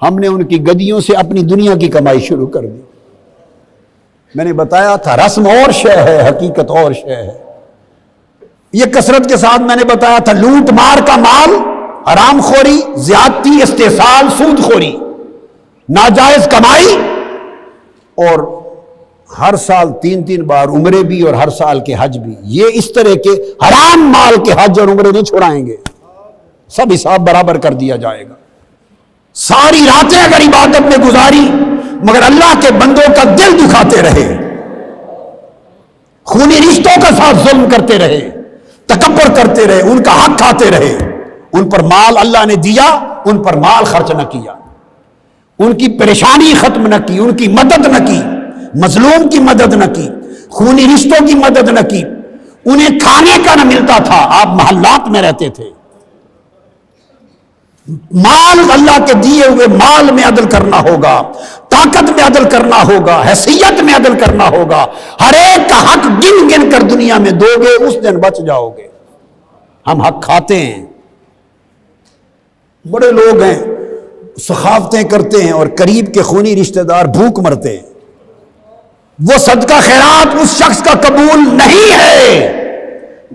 ہم نے ان کی گدیوں سے اپنی دنیا کی کمائی شروع کر دی. میں نے بتایا تھا رسم اور شے ہے، حقیقت اور شے ہے. یہ کثرت کے ساتھ میں نے بتایا تھا لوٹ مار کا مال، حرام خوری، زیادتی، استحصال، سود خوری، ناجائز کمائی، اور ہر سال 3 بار عمرے بھی اور ہر سال کے حج بھی. یہ اس طرح کے حرام مال کے حج اور عمرے نہیں چھڑائیں گے، سب حساب برابر کر دیا جائے گا. ساری راتیں اگر عبادت میں گزاری مگر اللہ کے بندوں کا دل دکھاتے رہے، خونی رشتوں کا ساتھ ظلم کرتے رہے، تکبر کرتے رہے، ان کا حق کھاتے رہے، ان پر مال اللہ نے دیا، ان پر مال خرچ نہ کیا، ان کی پریشانی ختم نہ کی، ان کی مدد نہ کی، مظلوم کی مدد نہ کی، خونی رشتوں کی مدد نہ کی. انہیں کھانے کا نہ ملتا تھا، آپ محلات میں رہتے تھے. مال اللہ کے دیے ہوئے مال میں عدل کرنا ہوگا، طاقت میں عدل کرنا ہوگا، حیثیت میں عدل کرنا ہوگا. ہر ایک کا حق گن گن کر دنیا میں دو گے، اس دن بچ جاؤ گے. ہم حق کھاتے ہیں. بڑے لوگ ہیں سخاوتیں کرتے ہیں اور قریب کے خونی رشتہ دار بھوک مرتے ہیں. وہ صدقہ خیرات اس شخص کا قبول نہیں ہے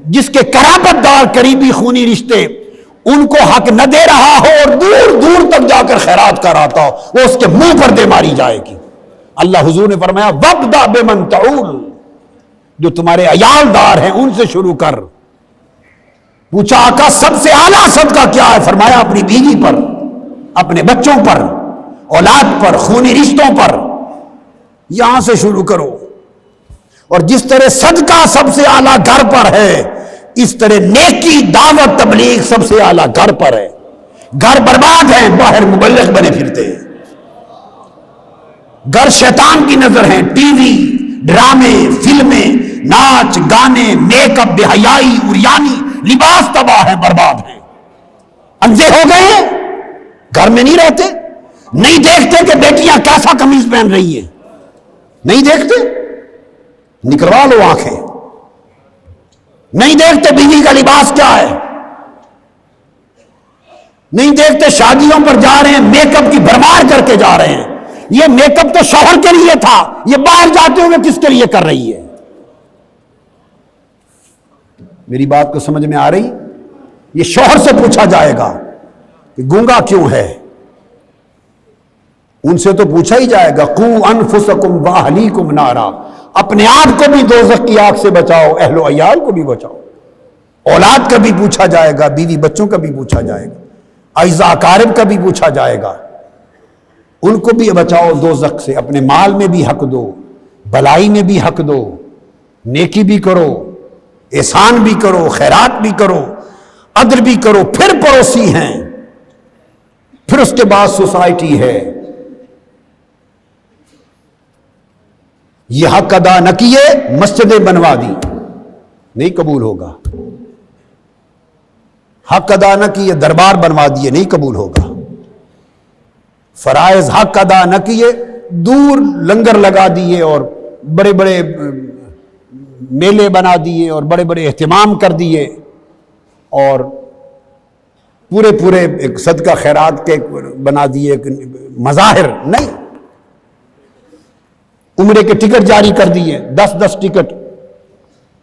جس کے قرابت دار قریبی خونی رشتے ان کو حق نہ دے رہا ہو اور دور دور تک جا کر خیرات کراتا ہو، وہ اس کے منہ پر دے ماری جائے گی. اللہ حضور نے فرمایا وَابْدَأْ بِمَنْ تَعُولُ، جو تمہارے عیال دار ہیں ان سے شروع کر. پوچھا آقا سب سے اعلیٰ صدقہ کیا ہے؟ فرمایا اپنی بیوی پر، اپنے بچوں پر، اولاد پر، خونی رشتوں پر. یہاں سے شروع کرو. اور جس طرح صدقہ سب سے اعلیٰ گھر پر ہے، اس طرح نیکی، دعوت، تبلیغ سب سے اعلیٰ گھر پر ہے. گھر برباد ہیں، باہر مبلغ بنے پھرتے ہیں. گھر شیطان کی نظر ہیں، ٹی وی، ڈرامے، فلمیں، ناچ گانے، میک اپ، بے حیائی، عریانی، لباس تباہ ہے، برباد ہیں. اندھے ہو گئے ہیں، گھر میں نہیں رہتے، نہیں دیکھتے کہ بیٹیاں کیسا قمیض پہن رہی ہیں، نہیں دیکھتے، نکلوا لو آنکھیں. نہیں دیکھتے بیوی کا لباس کیا ہے، نہیں دیکھتے شادیوں پر جا رہے ہیں میک اپ کی بھرمار کر کے جا رہے ہیں. یہ میک اپ تو شوہر کے لیے تھا، یہ باہر جاتے ہوئے کس کے لیے کر رہی ہے؟ میری بات کو سمجھ میں آ رہی؟ یہ شوہر سے پوچھا جائے گا کہ گونگا کیوں ہے، ان سے تو پوچھا ہی جائے گا قُوا أَنفُسَكُمْ وَأَهْلِيكُمْ نَارًا، اپنے آپ کو بھی دوزخ کی آگ سے بچاؤ، اہل و عیال کو بھی بچاؤ. اولاد کا بھی پوچھا جائے گا، بیوی بچوں کا بھی پوچھا جائے گا، اعزاء اقارب کا بھی پوچھا جائے گا. ان کو بھی بچاؤ دوزخ سے. اپنے مال میں بھی حق دو، بلائی میں بھی حق دو، نیکی بھی کرو، احسان بھی کرو، خیرات بھی کرو، عدل بھی کرو. پھر پڑوسی ہیں، پھر اس کے بعد سوسائٹی ہے. یہ حق ادا نہ کیے، مسجدیں بنوا دی، نہیں قبول ہوگا. حق ادا نہ کیے، دربار بنوا دیے، نہیں قبول ہوگا. فرائض حق ادا نہ کیے، دور لنگر لگا دیے اور بڑے بڑے میلے بنا دیے اور بڑے بڑے اہتمام کر دیے اور پورے ایک صدقہ خیرات کے بنا دیے مظاہر نہیں، عمرے کے ٹکٹ جاری کر دیے 10 ٹکٹ۔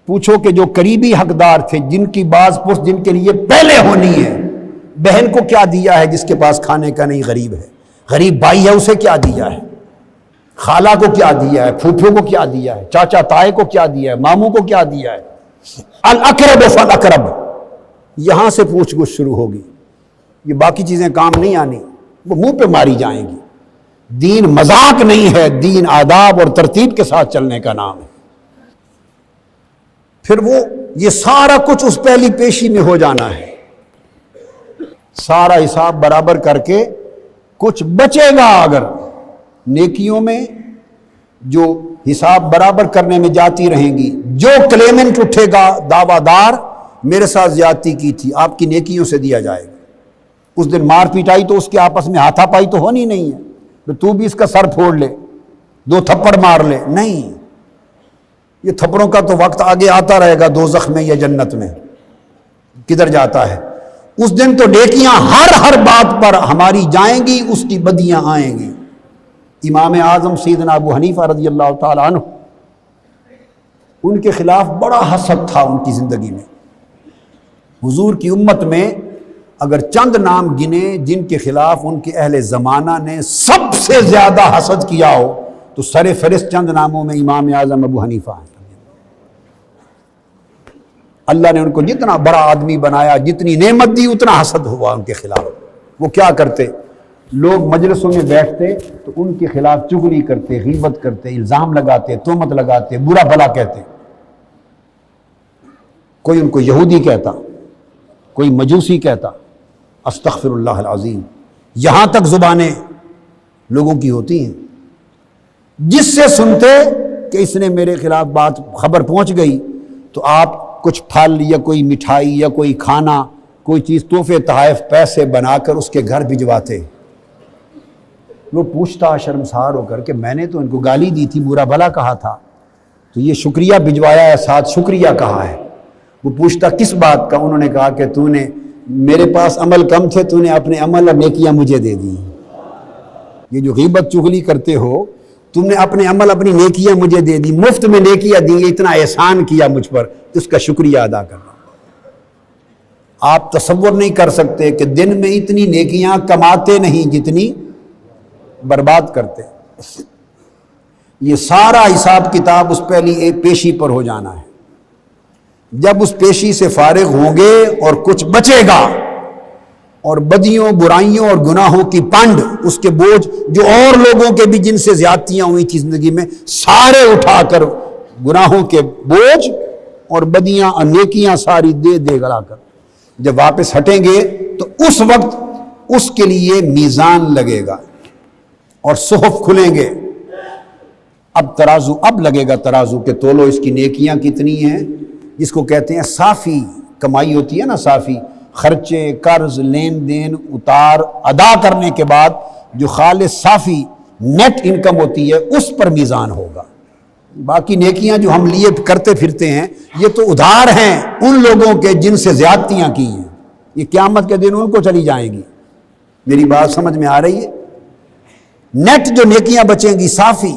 پوچھو کہ جو قریبی حقدار تھے، جن کی باز پرس جن کے لیے پہلے ہونی ہے، بہن کو کیا دیا ہے جس کے پاس کھانے کا نہیں، غریب ہے، غریب بھائی ہے اسے کیا دیا ہے، خالہ کو کیا دیا ہے، پھوپھو کو کیا دیا ہے، چاچا تائے کو کیا دیا ہے، ماموں کو کیا دیا ہے، الاقرب فالاقرب، یہاں سے پوچھ گچھ شروع ہوگی۔ یہ باقی چیزیں کام نہیں آنی، وہ منہ پہ ماری جائیں گی۔ دین مذاق نہیں ہے، دین آداب اور ترتیب کے ساتھ چلنے کا نام ہے۔ پھر وہ یہ سارا کچھ اس پہلی پیشی میں ہو جانا ہے، سارا حساب برابر کر کے کچھ بچے گا اگر نیکیوں میں جو حساب برابر کرنے میں جاتی رہیں گی۔ جو کلیمنٹ اٹھے گا دعویٰ دار میرے ساتھ زیادتی کی تھی، آپ کی نیکیوں سے دیا جائے گا۔ اس دن مار پیٹائی تو اس کے آپس میں ہاتھا پائی تو ہونی نہیں ہے، تو بھی اس کا سر پھوڑ لے، 2 تھپڑ مار لے، نہیں، یہ تھپڑوں کا تو وقت آگے آتا رہے گا، دوزخ میں یا جنت میں کدھر جاتا ہے۔ اس دن تو نیکیاں ہر بات پر ہماری جائیں گی، اس کی بدیاں آئیں گی۔ امام اعظم سیدنا ابو حنیفہ رضی اللہ تعالی عنہ، ان کے خلاف بڑا حسد تھا ان کی زندگی میں۔ حضور کی امت میں اگر چند نام گنے جن کے خلاف ان کے اہل زمانہ نے سب سے زیادہ حسد کیا ہو تو سر فہرست چند ناموں میں امام اعظم ابو حنیفہ ہیں۔ اللہ نے ان کو جتنا بڑا آدمی بنایا، جتنی نعمت دی، اتنا حسد ہوا ان کے خلاف۔ وہ کیا کرتے؟ لوگ مجلسوں میں بیٹھتے تو ان کے خلاف چغلی کرتے، غیبت کرتے، الزام لگاتے، تہمت لگاتے، برا بھلا کہتے۔ کوئی ان کو یہودی کہتا، کوئی مجوسی کہتا، استغفر اللہ العظیم، یہاں تک زبانیں لوگوں کی ہوتی ہیں۔ جس سے سنتے کہ اس نے میرے خلاف بات خبر پہنچ گئی تو آپ کچھ پھل یا کوئی مٹھائی یا کوئی کھانا، کوئی چیز تحفے تحائف پیسے بنا کر اس کے گھر بھجواتے۔ وہ پوچھتا شرمسار ہو کر کہ میں نے تو ان کو گالی دی تھی، برا بھلا کہا تھا، تو یہ شکریہ بھجوایا ہے، ساتھ شکریہ کہا ہے۔ وہ پوچھتا کس بات کا؟ انہوں نے کہا کہ تو نے، میرے پاس عمل کم تھے، تو نے اپنے عمل اور نیکیاں مجھے دے دی۔ یہ جو غیبت چغلی کرتے ہو، تم نے اپنے عمل اپنی نیکیاں مجھے دے دی، مفت میں نیکیاں دی، اتنا احسان کیا مجھ پر، اس کا شکریہ ادا کرنا۔ آپ تصور نہیں کر سکتے کہ دن میں اتنی نیکیاں کماتے نہیں جتنی برباد کرتے۔ یہ سارا حساب کتاب اس پہلی ایک پیشی پر ہو جانا ہے۔ جب اس پیشی سے فارغ ہوں گے اور کچھ بچے گا، اور بدیوں، برائیوں اور گناہوں کی پنڈ، اس کے بوجھ جو اور لوگوں کے بھی جن سے زیادتیاں ہوئی تھی زندگی میں، سارے اٹھا کر گناہوں کے بوجھ اور بدیاں اور نیکیاں ساری دے گلا کر جب واپس ہٹیں گے تو اس وقت اس کے لیے میزان لگے گا اور صحف کھلیں گے۔ اب ترازو، اب لگے گا ترازو کہ تولو اس کی نیکیاں کتنی ہیں، جس کو کہتے ہیں صافی کمائی ہوتی ہے نا، صافی، خرچے، قرض، لین دین اتار ادا کرنے کے بعد جو خالص صافی نیٹ انکم ہوتی ہے، اس پر میزان ہوگا۔ باقی نیکیاں جو ہم لیے کرتے پھرتے ہیں، یہ تو ادھار ہیں ان لوگوں کے جن سے زیادتیاں کی ہیں، یہ قیامت کے دن ان کو چلی جائیں گی۔ میری بات سمجھ میں آ رہی ہے؟ نیٹ جو نیکیاں بچیں گی صافی،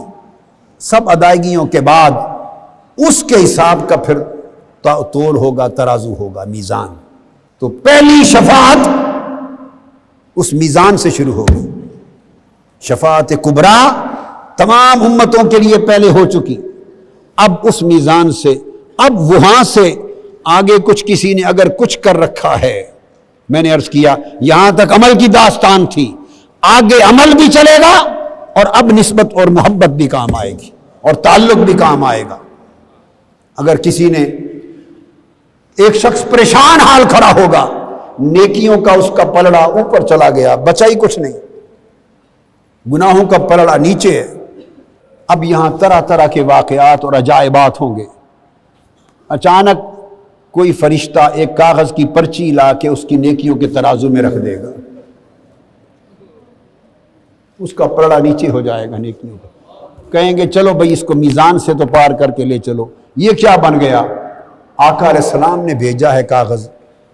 سب ادائیگیوں کے بعد اس کے حساب کا پھر تول ہوگا، ترازو ہوگا، میزان۔ تو پہلی شفاعت اس میزان سے شروع ہوگی۔ شفاعت کبریٰ تمام امتوں کے لیے پہلے ہو چکی، اب اس میزان سے، اب وہاں سے آگے کچھ کسی نے اگر کچھ کر رکھا ہے، میں نے عرض کیا یہاں تک عمل کی داستان تھی، آگے عمل بھی چلے گا اور اب نسبت اور محبت بھی کام آئے گی اور تعلق بھی کام آئے گا۔ اگر کسی نے، ایک شخص پریشان حال کھڑا ہوگا، نیکیوں کا اس کا پلڑا اوپر چلا گیا، بچا ہی کچھ نہیں، گناہوں کا پلڑا نیچے ہے۔ اب یہاں طرح طرح کے واقعات اور عجائبات ہوں گے۔ اچانک کوئی فرشتہ ایک کاغذ کی پرچی لا کے اس کی نیکیوں کے ترازو میں رکھ دے گا، اس کا پلڑا نیچے ہو جائے گا نیکیوں کا. کہیں گے چلو بھائی اس کو میزان سے تو پار کر کے لے چلو. یہ کیا بن گیا؟ آقا علیہ السلام نے بھیجا ہے کاغذ،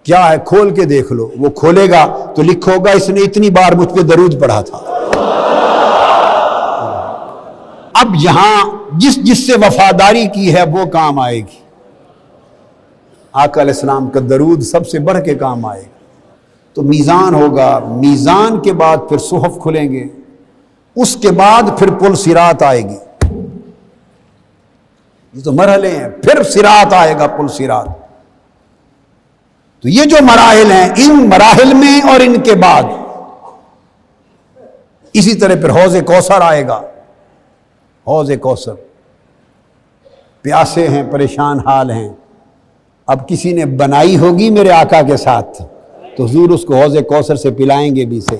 کیا ہے کھول کے دیکھ لو. وہ کھولے گا تو لکھو گا اس نے اتنی بار مجھ پہ درود پڑھا تھا. اب یہاں جس سے وفاداری کی ہے وہ کام آئے گی. آقا علیہ السلام کا درود سب سے بڑھ کے کام آئے گا. تو میزان ہوگا، میزان کے بعد پھر صحف کھلیں گے، اس کے بعد پھر پل صراط آئے گی. یہ تو مرحلے ہیں. پھر صراط آئے گا، پل صراط. تو یہ جو مراحل ہیں، ان مراحل میں اور ان کے بعد اسی طرح پھر حوض کوثر آئے گا. حوض کوثر، پیاسے ہیں، پریشان حال ہیں. اب کسی نے بنائی ہوگی میرے آقا کے ساتھ تو حضور اس کو حوض کوثر سے پلائیں گے بھی سے.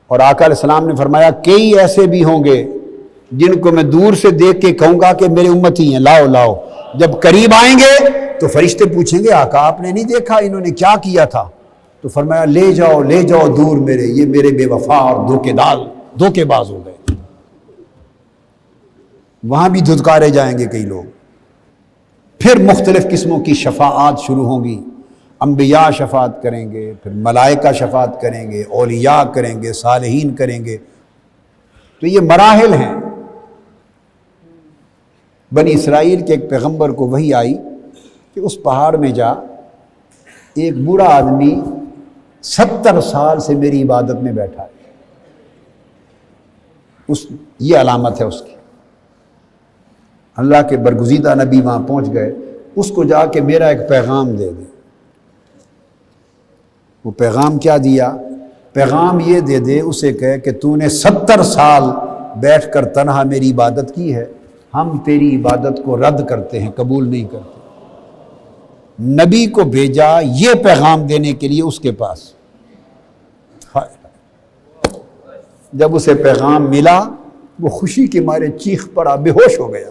اور آقا علیہ السلام نے فرمایا کئی ایسے بھی ہوں گے جن کو میں دور سے دیکھ کے کہوں گا کہ میرے امتی ہیں، لاؤ لاؤ. جب قریب آئیں گے تو فرشتے پوچھیں گے آقا آپ نے نہیں دیکھا انہوں نے کیا کیا تھا؟ تو فرمایا لے جاؤ دور میرے، یہ میرے بے وفا اور دھوکے باز ہو گئے. وہاں بھی دھتکارے جائیں گے کئی لوگ. پھر مختلف قسموں کی شفاعات شروع ہوں گی. انبیاء شفاعت کریں گے، پھر ملائکہ شفاعت کریں گے، اولیاء کریں گے، صالحین کریں گے. تو یہ مراحل ہیں. بنی اسرائیل کے ایک پیغمبر کو وحی آئی کہ اس پہاڑ میں جا، ایک بوڑھا آدمی 70 سال سے میری عبادت میں بیٹھا ہے. یہ علامت ہے اس کی. اللہ کے برگزیدہ نبی وہاں پہنچ گئے. اس کو جا کے میرا ایک پیغام دے دے. وہ پیغام کیا دیا؟ پیغام یہ دے دے اسے کہے کہ تو نے 70 سال بیٹھ کر تنہا میری عبادت کی ہے، ہم تیری عبادت کو رد کرتے ہیں، قبول نہیں کرتے. نبی کو بھیجا یہ پیغام دینے کے لیے اس کے پاس. جب اسے پیغام ملا وہ خوشی کے مارے چیخ پڑا، بے ہوش ہو گیا،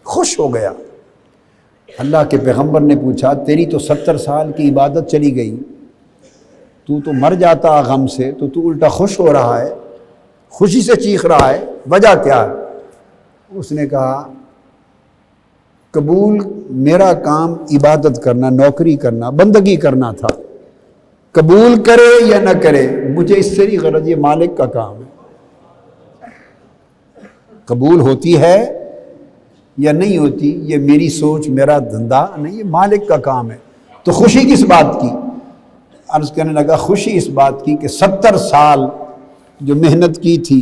خوش ہو گیا. اللہ کے پیغمبر نے پوچھا تیری تو 70 سال کی عبادت چلی گئی، تو مر جاتا غم سے، تو الٹا خوش ہو رہا ہے، خوشی سے چیخ رہا ہے، وجہ کیا ہے؟ اس نے کہا قبول، میرا کام عبادت کرنا، نوکری کرنا، بندگی کرنا تھا. قبول کرے یا نہ کرے مجھے اس سے نہیں غرض، یہ مالک کا کام ہے. قبول ہوتی ہے یا نہیں ہوتی یہ میری سوچ، میرا دھندا نہیں، یہ مالک کا کام ہے. تو خوشی کس بات کی؟ عرض کرنے لگا خوشی اس بات کی کہ 70 سال جو محنت کی تھی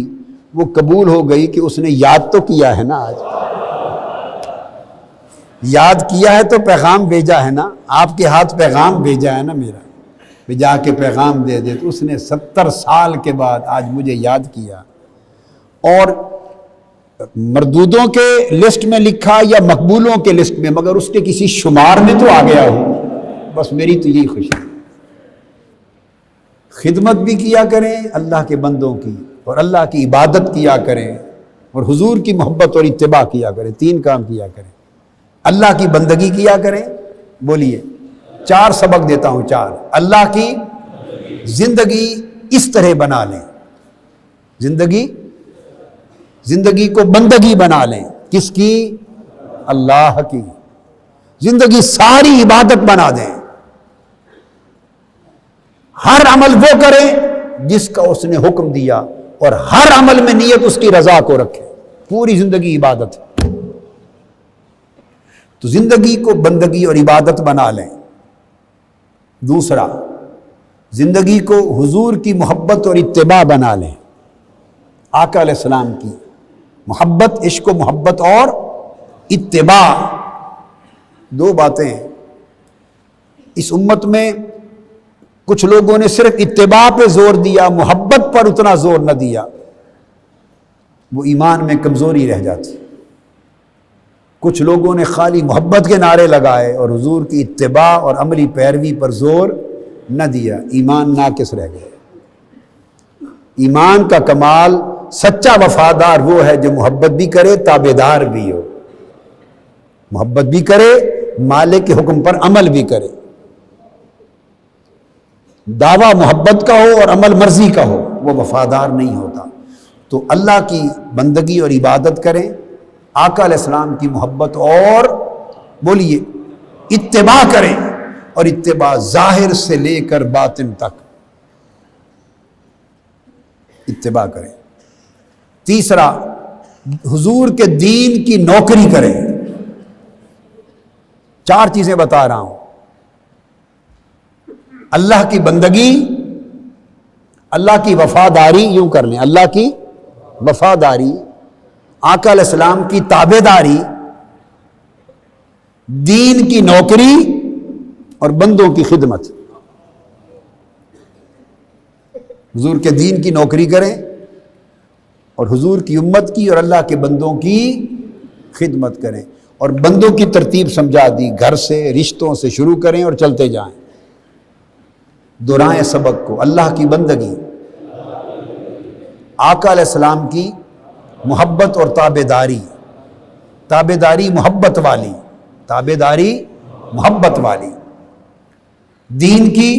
وہ قبول ہو گئی کہ اس نے یاد تو کیا ہے نا. آج یاد کیا ہے تو پیغام بھیجا ہے نا، آپ کے ہاتھ پیغام بھیجا ہے نا میرا، جا کے پیغام دے دے. تو اس نے 70 سال کے بعد آج مجھے یاد کیا. اور مردودوں کے لسٹ میں لکھا یا مقبولوں کے لسٹ میں، مگر اس کے کسی شمار میں تو آ گیا ہوں. بس میری تو یہی خوشی. خدمت بھی کیا کریں اللہ کے بندوں کی، اور اللہ کی عبادت کیا کریں، اور حضور کی محبت اور اتباع کیا کریں. 3 کام کیا کریں. اللہ کی بندگی کیا کریں. بولیے 4 سبق دیتا ہوں. 4 اللہ کی زندگی اس طرح بنا لیں. زندگی کو بندگی بنا لیں. کس کی؟ اللہ کی. زندگی ساری عبادت بنا دیں. ہر عمل وہ کریں جس کا اس نے حکم دیا، اور ہر عمل میں نیت اس کی رضا کو رکھیں. پوری زندگی عبادت ہے. تو زندگی کو بندگی اور عبادت بنا لیں. دوسرا، زندگی کو حضور کی محبت اور اتباع بنا لیں. آقا علیہ السلام کی محبت، عشق و محبت اور اتباع، 2 باتیں. اس امت میں کچھ لوگوں نے صرف اتباع پہ زور دیا، محبت پر اتنا زور نہ دیا، وہ ایمان میں کمزوری رہ جاتی. کچھ لوگوں نے خالی محبت کے نعرے لگائے اور حضور کی اتباع اور عملی پیروی پر زور نہ دیا، ایمان ناقص رہ گئے. ایمان کا کمال، سچا وفادار وہ ہے جو محبت بھی کرے، تابعدار بھی ہو. محبت بھی کرے، مالک کے حکم پر عمل بھی کرے. دعویٰ محبت کا ہو اور عمل مرضی کا ہو وہ وفادار نہیں ہوتا۔ تو اللہ کی بندگی اور عبادت کریں، آقا علیہ السلام کی محبت اور بولیے اتباع کریں، اور اتباع ظاہر سے لے کر باطن تک اتباع کریں۔ تیسرا، حضور کے دین کی نوکری کریں۔ 4 چیزیں بتا رہا ہوں، اللہ کی بندگی، اللہ کی وفاداری، یوں کر لیں اللہ کی وفاداری، آقا علیہ السلام کی تابعداری، دین کی نوکری اور بندوں کی خدمت۔ حضور کے دین کی نوکری کریں اور حضور کی امت کی اور اللہ کے بندوں کی خدمت کریں، اور بندوں کی ترتیب سمجھا دی، گھر سے رشتوں سے شروع کریں اور چلتے جائیں، دہرائیں سبق کو۔ اللہ کی بندگی، آقا علیہ السلام کی محبت اور تابعداری، تابعداری محبت والی، تابعداری محبت والی، دین کی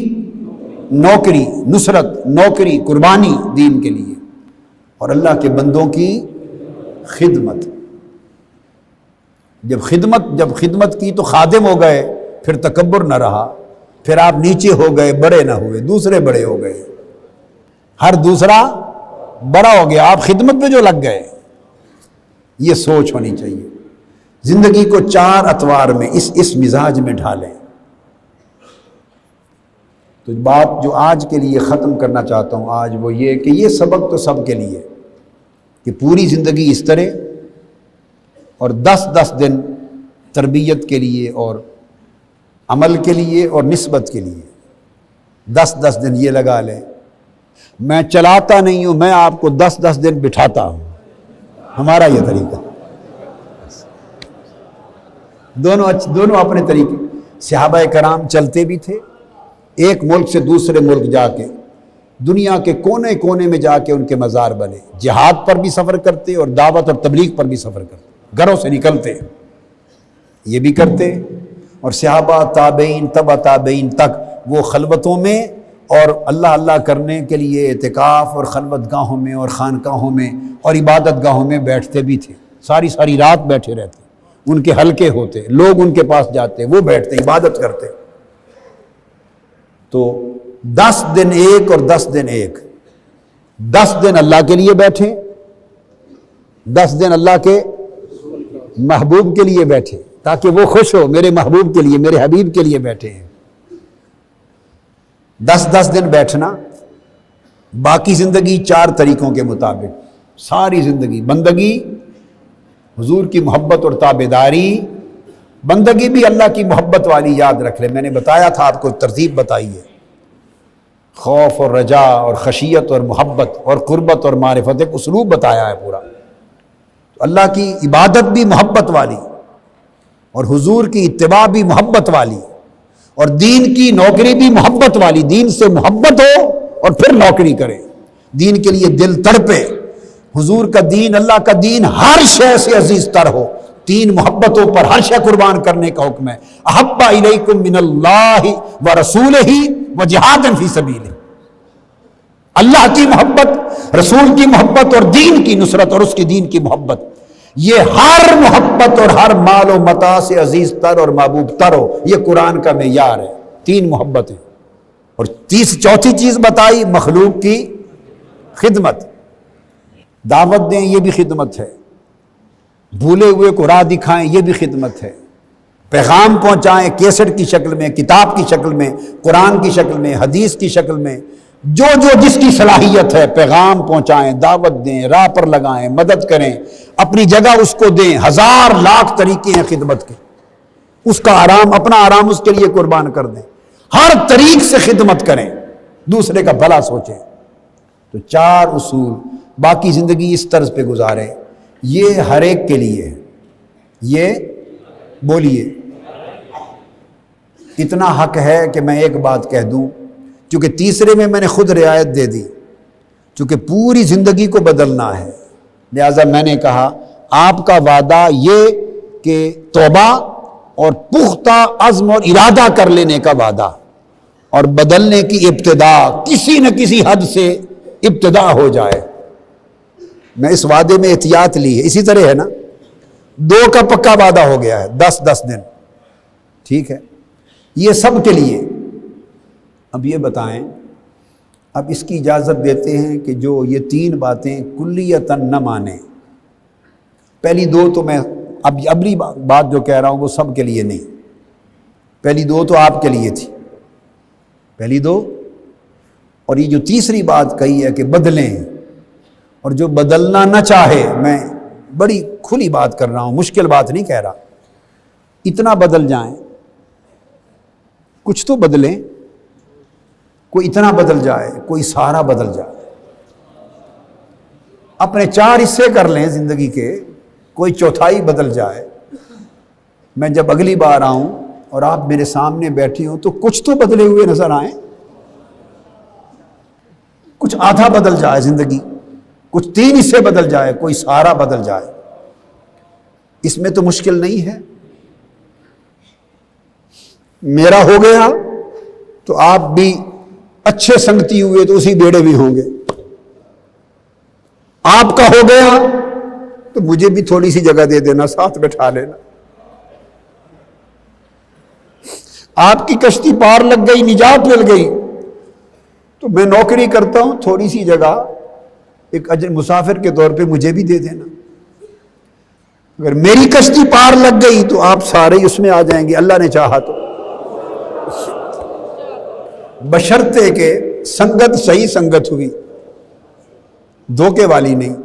نوکری، نصرت، نوکری، قربانی دین کے لیے، اور اللہ کے بندوں کی خدمت۔ جب خدمت کی تو خادم ہو گئے، پھر تکبر نہ رہا، پھر آپ نیچے ہو گئے، بڑے نہ ہوئے، دوسرے بڑے ہو گئے، ہر دوسرا بڑا ہو گیا، آپ خدمت پہ جو لگ گئے۔ یہ سوچ ہونی چاہیے۔ زندگی کو 4 اطوار میں اس مزاج میں ڈھالیں۔ تو بات جو آج کے لیے ختم کرنا چاہتا ہوں آج وہ یہ کہ یہ سبق تو سب کے لیے کہ پوری زندگی اس طرح، اور 10 دن تربیت کے لیے اور عمل کے لیے اور نسبت کے لیے 10 دن یہ لگا لیں۔ میں چلاتا نہیں ہوں، میں آپ کو 10 دن بٹھاتا ہوں، ہمارا یہ طریقہ، دونوں اپنے طریقے۔ صحابہ کرام چلتے بھی تھے، ایک ملک سے دوسرے ملک جا کے، دنیا کے کونے کونے میں جا کے ان کے مزار بنے، جہاد پر بھی سفر کرتے اور دعوت اور تبلیغ پر بھی سفر کرتے، گھروں سے نکلتے، یہ بھی کرتے۔ اور صحابہ، تابعین، تبع تابعین تک وہ خلوتوں میں اور اللہ اللہ کرنے کے لیے اعتکاف اور خلوت گاہوں میں اور خانقاہوں میں اور عبادت گاہوں میں بیٹھتے بھی تھے، ساری رات بیٹھے رہتے، ان کے حلقے ہوتے، لوگ ان کے پاس جاتے، وہ بیٹھتے، عبادت کرتے۔ تو 10 دن ایک اور 10 دن ایک، 10 دن اللہ کے لیے بیٹھے، 10 دن اللہ کے محبوب کے لیے بیٹھے، تاکہ وہ خوش ہو، میرے محبوب کے لیے، میرے حبیب کے لیے بیٹھے ہیں۔ 10 دن بیٹھنا، باقی زندگی 4 طریقوں کے مطابق، ساری زندگی بندگی، حضور کی محبت اور تابعداری، بندگی بھی اللہ کی محبت والی، یاد رکھ لیں، میں نے بتایا تھا آپ کو، ترتیب بتائی ہے، خوف اور رجا اور خشیت اور محبت اور قربت اور معرفت، ایک اسلوب بتایا ہے پورا۔ تو اللہ کی عبادت بھی محبت والی، اور حضور کی اتباع بھی محبت والی، اور دین کی نوکری بھی محبت والی، دین سے محبت ہو اور پھر نوکری کرے، دین کے لیے دل تڑپے، حضور کا دین، اللہ کا دین ہر شے سے عزیز تر ہو، 3 محبتوں پر ہر شے قربان کرنے کا حکم ہے، احب الیکم من اللہ ورسولہ وجہاد فی سبیلہ، اللہ کی محبت، رسول کی محبت اور دین کی نصرت اور اس کی دین کی محبت، یہ ہر محبت اور ہر مال و متاع سے عزیز تر اور محبوب تر ہو، یہ قرآن کا معیار ہے، 3 محبتیں۔ اور چوتھی چیز بتائی، مخلوق کی خدمت، دعوت دیں، یہ بھی خدمت ہے، بھولے ہوئے کو راہ دکھائیں، یہ بھی خدمت ہے، پیغام پہنچائیں کیسٹ کی شکل میں، کتاب کی شکل میں، قرآن کی شکل میں، حدیث کی شکل میں، جو جس کی صلاحیت ہے پیغام پہنچائیں، دعوت دیں، راہ پر لگائیں، مدد کریں، اپنی جگہ اس کو دیں، 1000 لاکھ طریقے ہیں خدمت کے، اس کا آرام، اپنا آرام اس کے لیے قربان کر دیں، ہر طریق سے خدمت کریں، دوسرے کا بھلا سوچیں۔ تو 4 اصول، باقی زندگی اس طرز پہ گزاریں، یہ ہر ایک کے لیے ہے، یہ بولیے، اتنا حق ہے کہ میں ایک بات کہہ دوں، چونکہ تیسرے میں نے خود رعایت دے دی، چونکہ پوری زندگی کو بدلنا ہے، لہذا میں نے کہا آپ کا وعدہ یہ کہ توبہ اور پختہ عزم اور ارادہ کر لینے کا وعدہ، اور بدلنے کی ابتدا کسی نہ کسی حد سے ابتدا ہو جائے. میں اس وعدے میں احتیاط لی ہے. اسی طرح ہے نا, 2 کا پکا وعدہ ہو گیا ہے, 10 دن, ٹھیک ہے, یہ سب کے لیے. اب یہ بتائیں, اب اس کی اجازت دیتے ہیں کہ جو یہ 3 باتیں کلیتاً نہ مانے. پہلی 2 تو میں ابری بات جو کہہ رہا ہوں وہ سب کے لیے نہیں, پہلی 2 تو آپ کے لیے تھی, پہلی 2. اور یہ جو تیسری بات کہی ہے کہ بدلیں, اور جو بدلنا نہ چاہے, میں بڑی کھلی بات کر رہا ہوں, مشکل بات نہیں کہہ رہا, اتنا بدل جائیں, کچھ تو بدلیں, کوئی اتنا بدل جائے, کوئی سارا بدل جائے. اپنے 4 حصے کر لیں زندگی کے, کوئی چوتھائی بدل جائے. میں جب اگلی بار آؤں اور آپ میرے سامنے بیٹھی ہوں تو کچھ تو بدلے ہوئے نظر آئیں, کچھ آدھا بدل جائے زندگی, کچھ 3 حصے بدل جائے, کوئی سارا بدل جائے. اس میں تو مشکل نہیں ہے. میرا ہو گیا تو آپ بھی اچھے سنگتی ہوئے تو اسی بیڑے میں ہوں گے. آپ کا ہو گیا تو مجھے بھی تھوڑی سی جگہ دے دینا, ساتھ بٹھا لینا. آپ کی کشتی پار لگ گئی, نجات مل گئی, تو میں نوکری کرتا ہوں, تھوڑی سی جگہ ایک اجر مسافر کے طور پہ مجھے بھی دے دینا. اگر میری کشتی پار لگ گئی تو آپ سارے ہی اس میں آ جائیں گے, اللہ نے چاہا تو, بشرطے کہ سنگت صحیح سنگت ہوئی, دھوکے والی نہیں.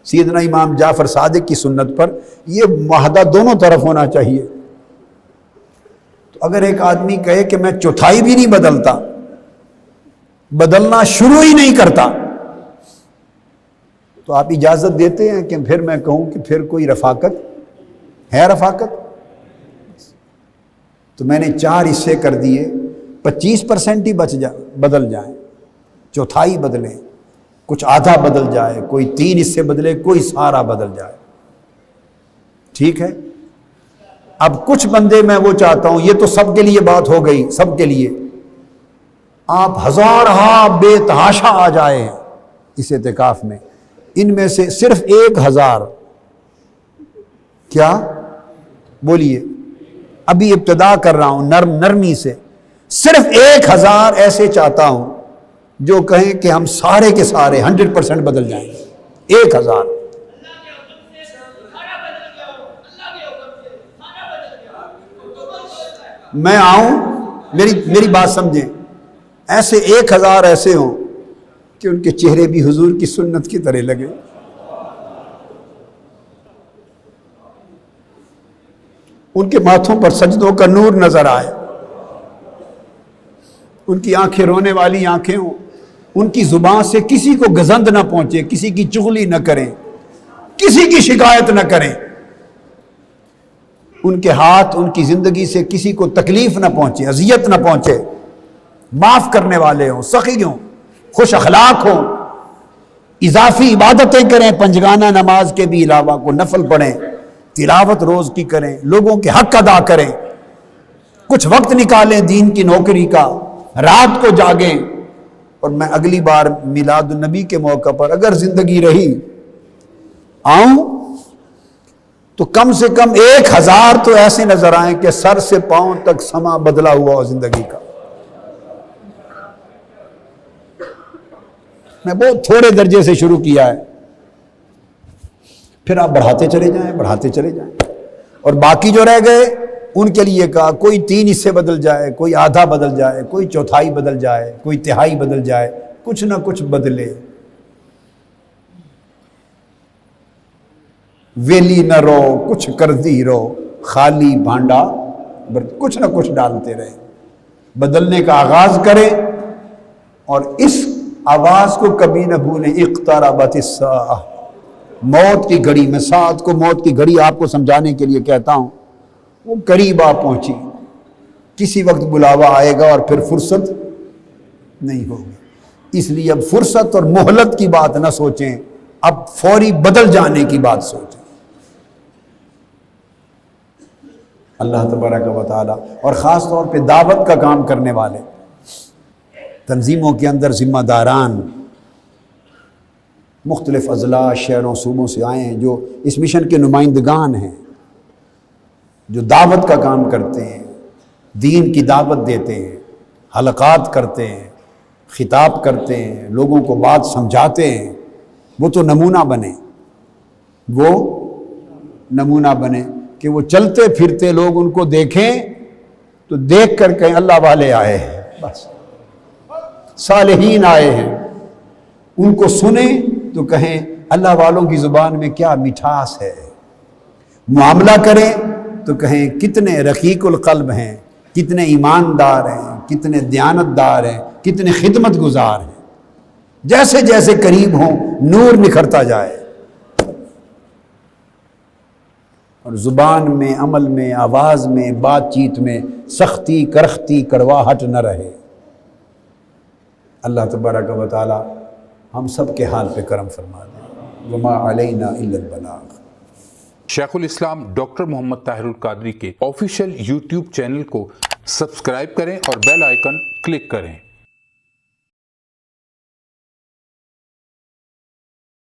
سیدنا امام جعفر صادق کی سنت پر یہ معاہدہ دونوں طرف ہونا چاہیے. تو اگر ایک آدمی کہے کہ میں چوتھائی بھی نہیں بدلتا, بدلنا شروع ہی نہیں کرتا, تو آپ اجازت دیتے ہیں کہ پھر میں کہوں کہ پھر کوئی رفاقت ہے؟ رفاقت تو میں نے 4 حصے کر دیے, 25% ہی بدل جائیں, چوتھائی بدلیں, کچھ آدھا بدل جائے, کوئی 3 حصے بدلے, کوئی سارا بدل جائے, ٹھیک ہے. اب کچھ بندے میں وہ چاہتا ہوں, یہ تو سب کے لیے بات ہو گئی, سب کے لیے. آپ ہزارہا بے تحاشا آ جائے ہیں اس اعتکاف میں, ان میں سے صرف 1000, کیا بولیے, ابھی ابتدا کر رہا ہوں نرمی سے, صرف 1000 ایسے چاہتا ہوں جو کہیں کہ ہم سارے کے سارے 100% بدل جائیں گے. 1000. میں آؤں, میری بات سمجھیں, ایسے 1000 ایسے ہوں کہ ان کے چہرے بھی حضور کی سنت کی طرح لگے, ان کے ماتھوں پر سجدوں کا نور نظر آئے, ان کی آنکھیں رونے والی آنکھیں ہوں, ان کی زبان سے کسی کو گزند نہ پہنچے, کسی کی چغلی نہ کریں, کسی کی شکایت نہ کریں, ان کے ہاتھ ان کی زندگی سے کسی کو تکلیف نہ پہنچے, اذیت نہ پہنچے, معاف کرنے والے ہوں, سخی ہوں, خوش اخلاق ہوں, اضافی عبادتیں کریں, پنجگانہ نماز کے بھی علاوہ کو نفل پڑھیں, تلاوت روز کی کریں, لوگوں کے حق ادا کریں, کچھ وقت نکالیں دین کی نوکری کا, رات کو جاگیں. اور میں اگلی بار میلاد النبی کے موقع پر اگر زندگی رہی آؤں تو کم سے کم 1000 تو ایسے نظر آئیں کہ سر سے پاؤں تک سما بدلا ہوا ہو زندگی کا. میں بہت تھوڑے درجے سے شروع کیا ہے, پھر آپ بڑھاتے چلے جائیں, اور باقی جو رہ گئے ان کے لیے کہا کوئی 3 حصے بدل جائے, کوئی آدھا بدل جائے, کوئی چوتھائی بدل جائے, کوئی تہائی بدل جائے, کچھ نہ کچھ بدلے. ویلی نہ رہو, کچھ کرتی رہو, خالی بھانڈا کچھ نہ کچھ ڈالتے رہے. بدلنے کا آغاز کریں اور اس آواز کو کبھی نہ بھولیں, اقتربت الساعہ, موت کی گھڑی. میں ساتھ کو موت کی گھڑی آپ کو سمجھانے کے لیے کہتا ہوں, وہ قریب آ پہنچی, کسی وقت بلاوا آئے گا اور پھر فرصت نہیں ہوگی. اس لیے اب فرصت اور مہلت کی بات نہ سوچیں, اب فوری بدل جانے کی بات سوچیں. اللہ تبارک و تعالی، اور خاص طور پہ دعوت کا کام کرنے والے تنظیموں کے اندر ذمہ داران مختلف اضلاع شہروں صوبوں سے آئے ہیں، جو اس مشن کے نمائندگان ہیں، جو دعوت کا کام کرتے ہیں، دین کی دعوت دیتے ہیں، حلقات کرتے ہیں، خطاب کرتے ہیں، لوگوں کو بات سمجھاتے ہیں، وہ تو نمونہ بنے، وہ نمونہ بنے کہ وہ چلتے پھرتے لوگ ان کو دیکھیں تو دیکھ کر کہیں اللہ والے آئے ہیں، بس صالحین آئے ہیں، ان کو سنیں تو کہیں اللہ والوں کی زبان میں کیا مٹھاس ہے، معاملہ کریں تو کہیں کتنے رقیق القلب ہیں، کتنے ایماندار ہیں، کتنے دیانتدار ہیں، کتنے خدمت گزار ہیں۔ جیسے جیسے قریب ہوں نور نکھرتا جائے، اور زبان میں، عمل میں، آواز میں، بات چیت میں سختی، کرختی، کڑواہٹ نہ رہے۔ اللہ تبارک و تعالی ہم سب کے حال پہ کرم فرما دے۔ وما علینا الا البلاغ۔ شیخ الاسلام ڈاکٹر محمد طاہر القادری کے آفیشیل یوٹیوب چینل کو سبسکرائب کریں اور بیل آئیکن کلک کریں۔